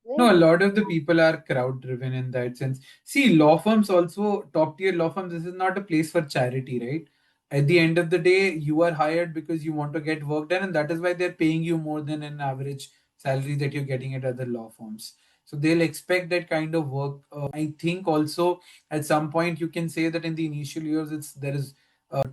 right? No, a lot of the So people are crowd driven in that sense. See, law firms also, top tier law firms, this is not a place for charity, right? At the end of the day, you are hired because you want to get work done, and that is why they're paying you more than an average salary that you're getting at other law firms. So they'll expect that kind of work. I think also at some point you can say that in the initial years, it's there is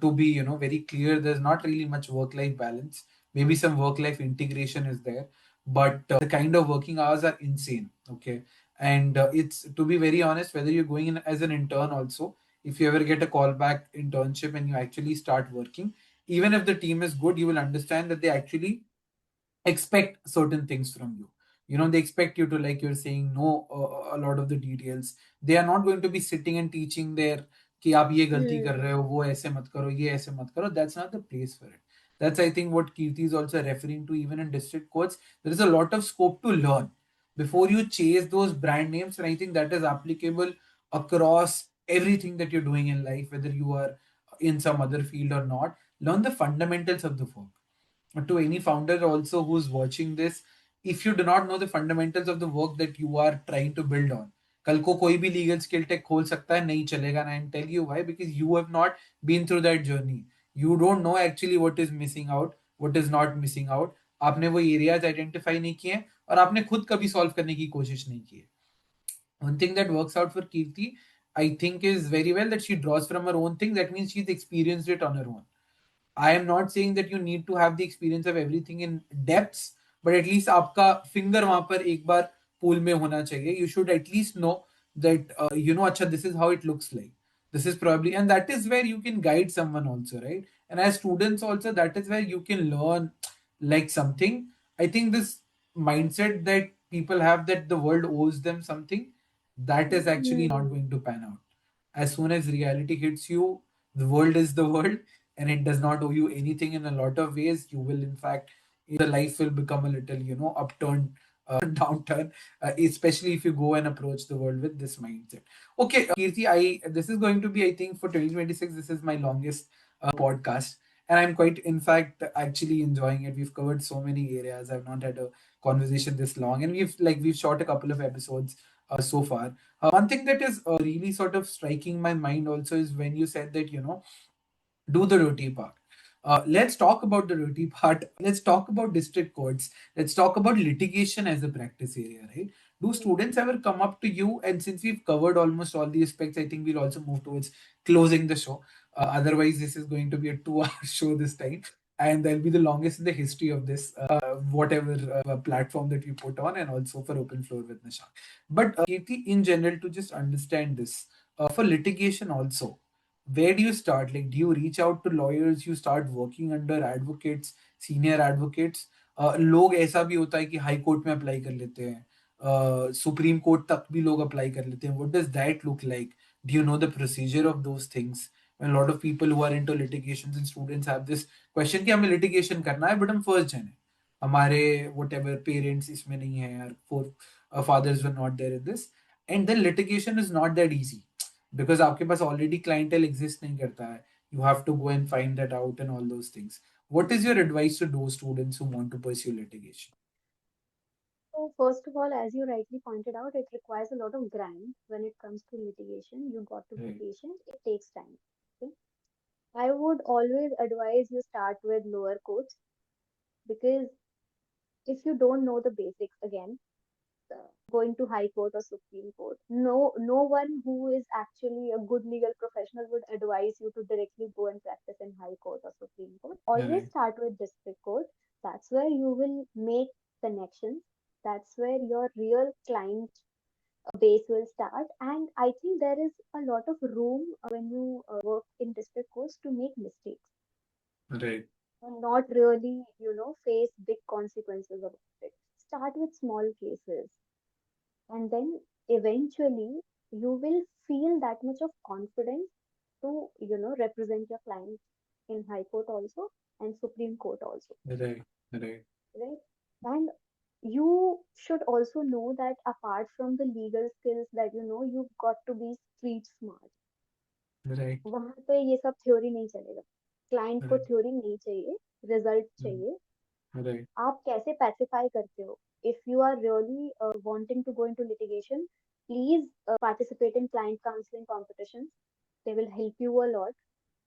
to be very clear. There's not really much work-life balance. Maybe some work-life integration is there, but the kind of working hours are insane. Okay, and it's, to be very honest, whether you're going in as an intern also, if you ever get a callback internship and you actually start working, even if the team is good, you will understand that they actually expect certain things from you. You know, they expect you to, like you're saying, know a lot of the details. They are not going to be sitting and teaching their कि आप ये गलती कर रहे Hmm. हो, वो ऐसे मत करो, ये ऐसे मत करो. That's not the place for it. That's, I think, what Kirti is also referring to. Even in district courts, there is a lot of scope to learn before you chase those brand names. And I think that is applicable across everything that you're doing in life, whether you are in some other field or not. Learn the fundamentals of the work. To any founder also who's watching this, if you do not know the fundamentals of the work that you are trying to build on, कल को कोई भी legal skill take खोल सकता है, नहीं चलेगा ना. And tell you why, because you have not been through that journey. You don't know actually what is missing out, what is not missing out. आपने वो एरियाज आइडेंटिफाई नहीं किए और आपने खुद कभी सॉल्व करने की कोशिश नहीं की है. One thing that works out for Kirti, I think, is very well that she draws from her own thing. That means she's experienced it on her own. I am not saying that you need to have the experience of everything in depths, but at least आपका finger वहां पर एक बार pool में होना चाहिए. You should at least know that अच्छा, this is how it looks like. This is probably, and that is where you can guide someone also, right? And as students also, that is where you can learn like something. I think this mindset that people have that the world owes them something, that is actually not Hmm. going to pan out. As soon as reality hits you, the world is the world, and it does not owe you anything. In a lot of ways, you will, in fact, the life will become a little, upturn, downturn, especially if you go and approach the world with this mindset. Okay, Kirti, I this is going to be, I think, for 2026, this is my longest podcast, and I'm quite, in fact, actually enjoying it. We've covered so many areas. I've not had a conversation this long, and we've shot a couple of episodes so far. One thing that is really sort of striking my mind also is when you said that, do the dirty part. Let's talk about the dirty part. Let's talk about district courts. Let's talk about litigation as a practice area, right? Do students ever come up to you? And since we've covered almost all the aspects, I think we'll also move towards closing the show. Otherwise, this is going to be a 2 hour show this time. And that'll be the longest in the history of this, whatever platform that we put on, and also for Open Floor with Nishant. But Kirti, in general, to just understand this, for litigation also, where do you start? Like, do you reach out to lawyers? You start working under advocates, senior advocates? लोग ऐसा भी होता है कि high court में apply कर लेते हैं, सुप्रीम कोर्ट तक भी लोग अप्लाई कर लेते हैं. What does that look like? Do you know the procedure of those things? When a lot of people who are into litigations and students have this question कि हमें litigation करना है, but हम first जन हैं, हमारे whatever parents इसमें नहीं है, यार, four fathers were not there in this, and then litigation is not that easy because आपके पास already clientele exist नहीं करता है. You have to go and find that out and all those things. What is your advice to those students who want to pursue litigation? So first of all, as you rightly pointed out, it requires a lot of grind when it comes to litigation. You got to be Right, patient. It takes time. Okay? I would always advise you start with lower courts because if you don't know the basics again, going to high court or supreme court, no one who is actually a good legal professional would advise you to directly go and practice in high court or supreme court. Always right, start with district court. That's where you will make connections. That's where your real client base will start. And I think there is a lot of room when you work in district courts to make mistakes right, and not really, face big consequences about it. Start with small cases, and then eventually you will feel that much of confidence to, represent your client in high court also and supreme court also, right, right, right? And you should also know that apart from the legal skills that you've got to be street smart. right, वहां पे ये सब theory नहीं चलेगा. Client को right, theory नहीं चाहिए, result mm, चाहिए. right, आप कैसे पैसिफाई करते हो? If you are really wanting to go into litigation, please participate in client counseling competitions. They will help you a lot.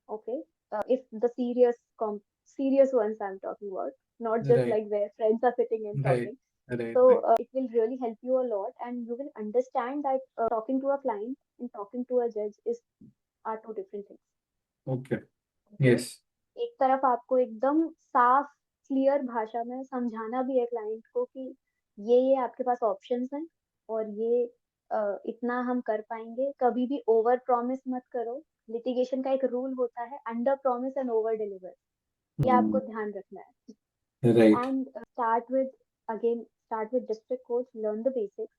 Okay, if the serious ones I'm talking about, not just right, like where friends are sitting and right, talking. right, So right. it will really help you a lot, and you will understand that talking to a client and talking to a judge is are two different things. Okay. Okay, Yes. एक तरफ आपको एकदम साफ clear भाषा में समझाना भी है क्लाइंट को कि ये आपके पास ऑप्शंस हैं, और ये इतना हम कर पाएंगे. कभी भी ओवर प्रॉमिस मत करो. लिटिगेशन का एक रूल होता है, under promise and over deliver. ये आपको Mm, ध्यान रखना है. Right. and start with district courts, learn the basics.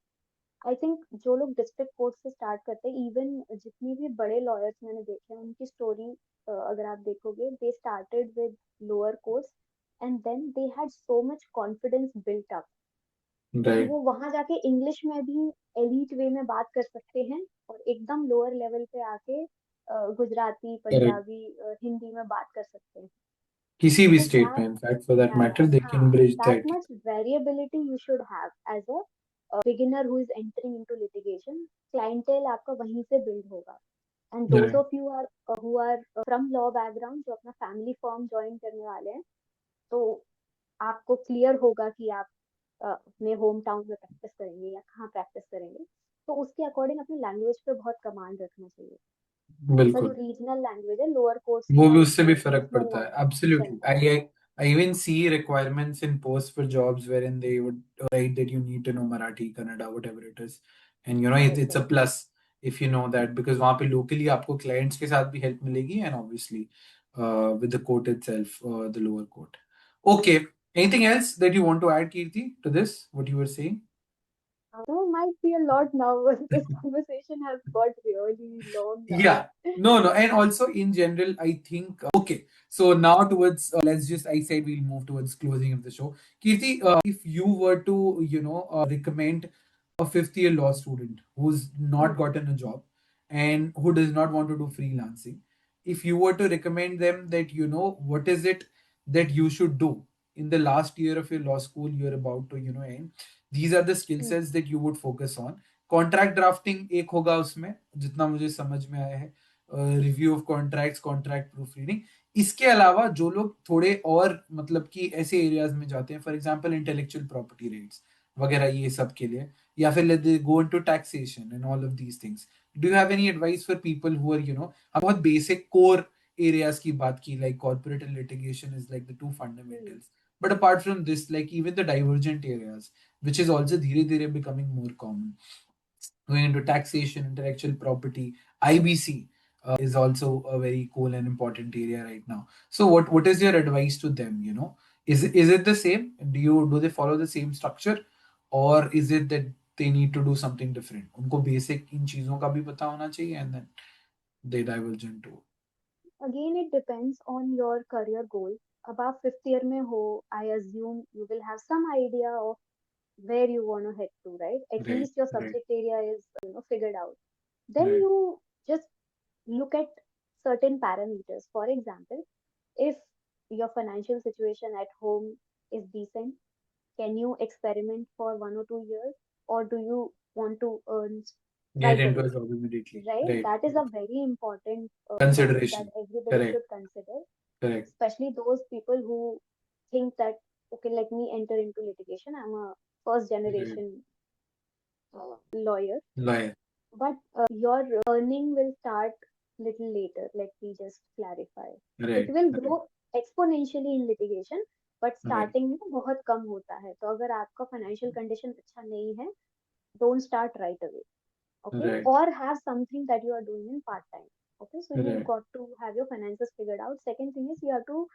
I think जो लोग डिस्ट्रिक्ट कोर्ट से स्टार्ट करते हैं, इवन जितनी भी बड़े लॉयर्स मैंने देखे हैं उनकी स्टोरी अगर आप देखोगे, they started with lower course and then they had so much confidence built up कि Right. वो वहां जाके इंग्लिश में भी एलीट वे में बात कर सकते हैं, और एकदम लोअर लेवल पे आके गुजराती, Correct. पंजाबी, हिंदी में बात कर सकते हैं. किसी भी So स्टेट में, that, in fact for that yeah, matter, they can हाँ, bridge that that. much variability you should have as a beginner who is entering into litigation. Clientele आपका वहीं से build होगा. And those Right. of you are who are from law background, जो अपना family firm join करने वाले हैं, तो आपको clear होगा कि आप अपने होम टाउन में प्रैक्टिस करेंगे या कहाँ प्रैक्टिस करेंगे. तो उसके अकॉर्डिंग अपनी लैंग्वेज पे बहुत कमांड रखना चाहिए. आपका जो बिल्कुल. रीजनल लैंग्वेज है, लोअर कोर्स वो भी में उससे भी फर्क पर्सनल पड़ता है. Language Absolutely. चलता है. I even see requirements in posts for jobs wherein they would write that you need to know Marathi, Kannada, whatever it is. And correct, it's a correct. plus if you know that, because वहाँ पे locally आपको clients के साथ भी help मिलेगी, and obviously with the court itself, the lower court. Okay. Anything else that you want to add, Kirti, to this? What you were saying? There might be a lot now, but this conversation has got really long now. Yeah. No, no. And also in general, I think, okay. So now towards, let's just, I said we'll move towards closing of the show. Kirti, if you were to, recommend a fifth year law student who's not Hmm. gotten a job and who does not want to do freelancing, if you were to recommend them that, what is it that you should do in the last year of your law school you're about to, end, these are the skill Hmm. sets that you would focus on. Contract drafting एक होगा उसमें, जितना मुझे समझ में आया है, review of contracts, contract proof reading. इसके अलावा जो लोग थोड़े और मतलब कि ऐसे एरियाज में जाते हैं, for example intellectual property rights वगैरह, ये सब के लिए, या फिर let they go into taxation and all of these things, do you have any advice for people who are, हम बहुत बेसिक कोर एरियाज की बात की, like corporate and litigation is like the two Hmm. Fundamentals, but apart from this, like even the divergent areas which is also धीरे धीरे becoming more common, going into taxation, intellectual property, IBC is also a very cool and important area right now. So what is your advice to them? Is it the same? Do they follow the same structure, or is it that they need to do something different? उनको basic इन चीजों का भी पता होना चाहिए, and then they diverge into. Again, it depends on your career goal. Above fifth year में हो, I assume you will have some idea of where you want to head to, right? At Right, least your right, subject area is, figured out. Then right. you just look at certain parameters. For example, if your financial situation at home is decent, can you experiment for 1 or 2 years, or do you want to earn Get right into a away? job immediately. Right? Right, That is right. a very important point that Consideration. everybody Correct, should consider, correct. especially those people who think that, okay, let me enter into litigation. I'm a first Right. generation lawyer, Lawyer. but your earning will start little later. Let me just clarify. It Right, will right, grow exponentially in litigation, but right, starting में बहुत कम होता है. तो अगर आपका financial condition अच्छा नहीं है, don't start right away. Okay, right, or have something that you are doing in part time. Okay, so you've right. got to have your finances figured out. Second thing is you have to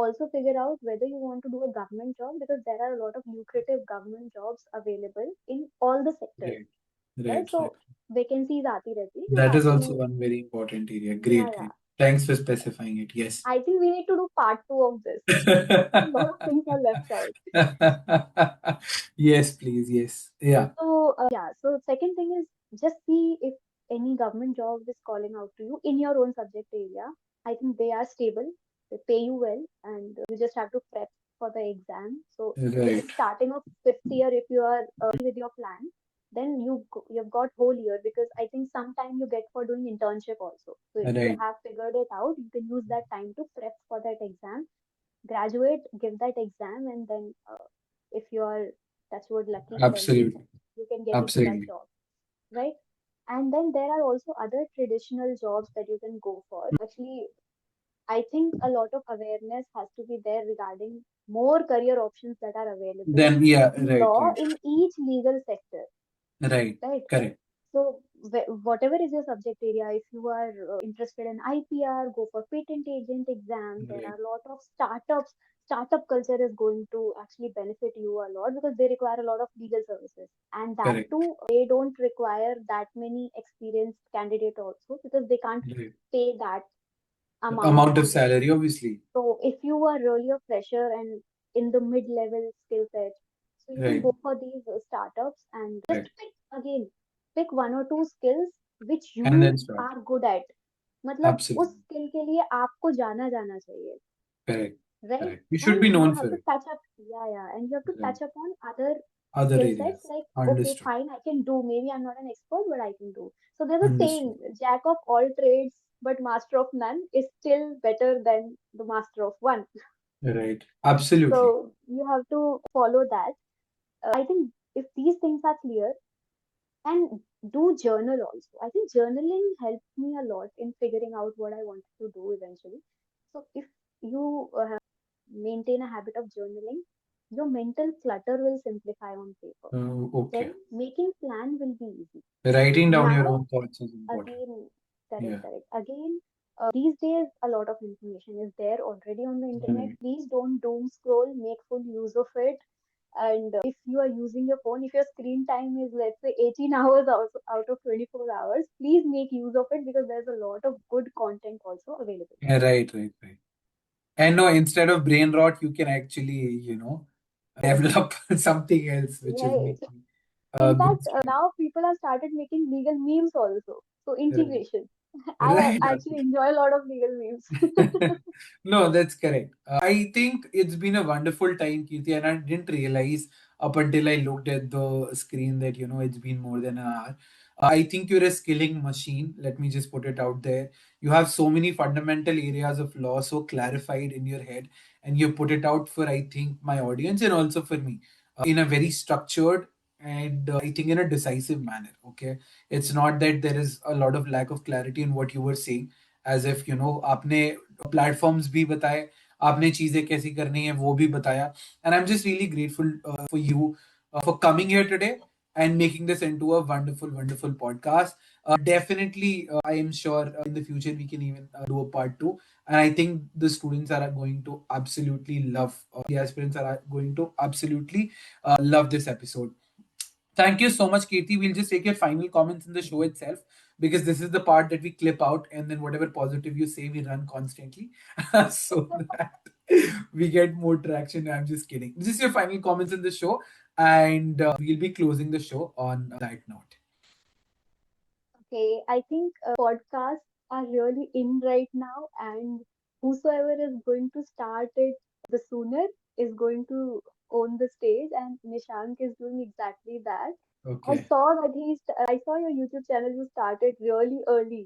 also figure out whether you want to do a government job, because there are a lot of lucrative government jobs available in all the sectors, Right, right? right, So right. vacancies आती रहती है. You That is have to. also one very important area. Yeah, Great, yeah. great. Thanks for specifying it. Yes. I think we need to do part two of this. A lot of things are left out. Yes, please. Yes. Yeah. So, yeah, so second thing is just see if any government job is calling out to you in your own subject area. I think they are stable, they pay you well, and you just have to prep for the exam. So, Right, starting of fifth year, if you are with your plan, then you've got whole year, because I think sometime you get for doing internship also. So, if you right. have figured it out, you can use that time to prep for that exam, graduate, give that exam, and then if you are touch wood lucky, then Absolutely. you can get into that Absolutely. job, right? And then there are also other traditional jobs that you can go for. Actually, I think a lot of awareness has to be there regarding more career options that are available Then, yeah, in right, law right, in each legal sector, right. right? Correct. So whatever is your subject area, if you are interested in IPR, go for patent agent exam. There Right. are a lot of startups. Startup culture is going to actually benefit you a lot because they require a lot of legal services, and that Correct. too, they don't require that many experienced candidate also because they can't Right. pay that amount Amount of on their salary, fees. obviously. So if you are really a fresher and in the mid-level skill set, so you can Right. go for these startups and just Correct. pick one or two skills which And then you start. are good at. मतलब उस Absolutely. Skill के लिए आपको जाना जाना चाहिए, Correct. right? Correct. You should be And you known have for to it. touch up, yeah, and you have to Right. touch upon other Other skill sets areas. like, okay, Understood. fine, I can do. Maybe I'm not an expert, but I can do. So there's a Understood. saying, jack of all trades, but master of none is still better than the master of one. Right. Absolutely. So you have to follow that. I think if these things are clear, and do journal also. I think journaling helped me a lot in figuring out what I wanted to do eventually. So if you maintain a habit of journaling, your mental clutter will simplify on paper. Okay. Then making plan will be easy. Writing down your Now, own thoughts is important. again, correct, Yeah. correct. Again, these days, a lot of information is there already on the internet. Right. Please don't doom scroll, make full use of it. And if you are using your phone, if your screen time is, let's say, 18 hours out of 24 hours, please make use of it because there's a lot of good content also available. Yeah, right, right, right. And no, instead of brain rot, you can actually, develop something else which is Right. making In good fact, skill. now people have started making legal memes also. So Right. integration. I Right. actually enjoy a lot of legal memes. No, that's correct. I think it's been a wonderful time, Kirti, and I didn't realize up until I looked at the screen that, it's been more than an hour. I think you're a skilling machine. Let me just put it out there. You have so many fundamental areas of law so clarified in your head, and you put it out for, I think, my audience and also for me in a very structured and I think in a decisive manner. Okay. It's not that there is a lot of lack of clarity in what you were saying as if आपने platforms भी बताए आपने चीजें कैसी करनी है वो भी बताया and I am just really grateful for you for coming here today and making this into a wonderful wonderful podcast. Definitely I am sure in the future we can even do a part 2, and I think the students are going to absolutely love the aspirants are going to absolutely love this episode. Thank you so much, Kirti. We'll just take your final comments in the show itself because this is the part that we clip out, and then whatever positive you say, we run constantly so that we get more traction. I'm just kidding. This is your final comments in the show, and we'll be closing the show on that note. Okay, I think podcasts are really in right now, and whosoever is going to start it the sooner is going to own the stage, and Nishank is doing exactly that. Okay. I saw your YouTube channel you started really early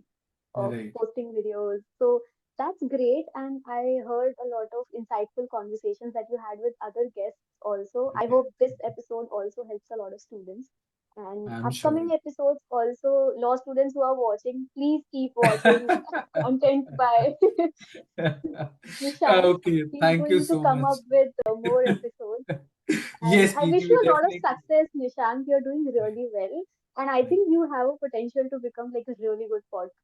of Right. posting videos. So that's great, and I heard a lot of insightful conversations that you had with other guests also. I Right. hope this episode also helps a lot of students. And I'm sure. upcoming episodes also, law students who are watching, please keep watching content by Nishank. Okay. He's Thank you going to so come much. up with more episodes. And Yes, I wish Kirti, we you a lot of definitely. success, Nishank. You're doing really well. And I Thank think you have a potential to become like a really good podcast.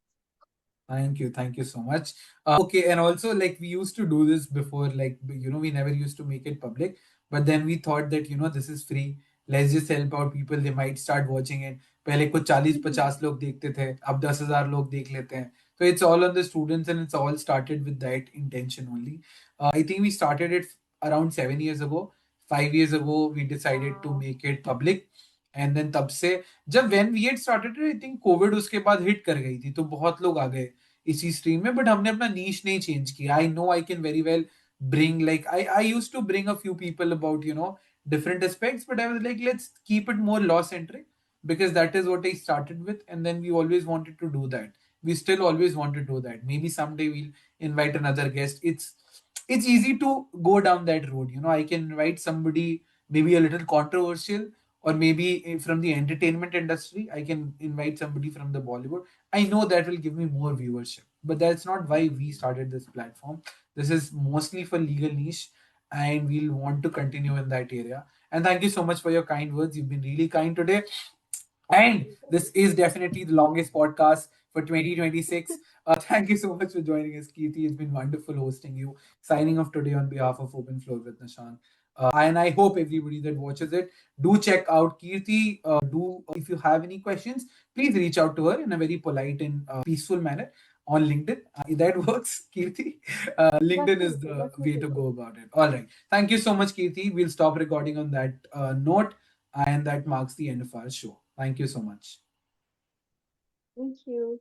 Thank you. Thank you so much. Okay. And also, like, we used to do this before, like, we never used to make it public. But then we thought that, this is free. Let's just help out people. They might start watching it. पहले कुछ 40-50 लोग देखते थे अब 10,000 लोग देख लेते हैं so it's all on the students and it's all started with that intention only. I think we started it around 7 years ago. 5 years ago we decided to Wow. make it public, and then तब से जब when we had started it, I think COVID उसके बाद hit कर गई थी तो बहुत लोग आ गए इसी स्ट्रीम में, बट हमने अपना नीश नहीं चेंज किया. I know I can very well bring like I used to bring a few people about different aspects, but I was like, let's keep it more law centric because that is what I started with, and then we always wanted to do that. We still always want to do that. Maybe someday we'll invite another guest. It's easy to go down that road. I can invite somebody maybe a little controversial, or maybe from the entertainment industry. I can invite somebody from the Bollywood. I know that will give me more viewership, but that's not why we started this platform. This is mostly for legal niche, and we'll want to continue in that area. And thank you so much for your kind words. You've been really kind today. And this is definitely the longest podcast for 2026. Thank you so much for joining us, Kirti. It's been wonderful hosting you. Signing off today on behalf of Open Floor with Nishant. And I hope everybody that watches it do check out Kirti. Do if you have any questions, please reach out to her in a very polite and peaceful manner on LinkedIn. That works, Kirti. LinkedIn is Definitely, the way definitely to work. go about it. All right. Thank you so much, Kirti. We'll stop recording on that note, and that marks the end of our show. Thank you so much. Thank you.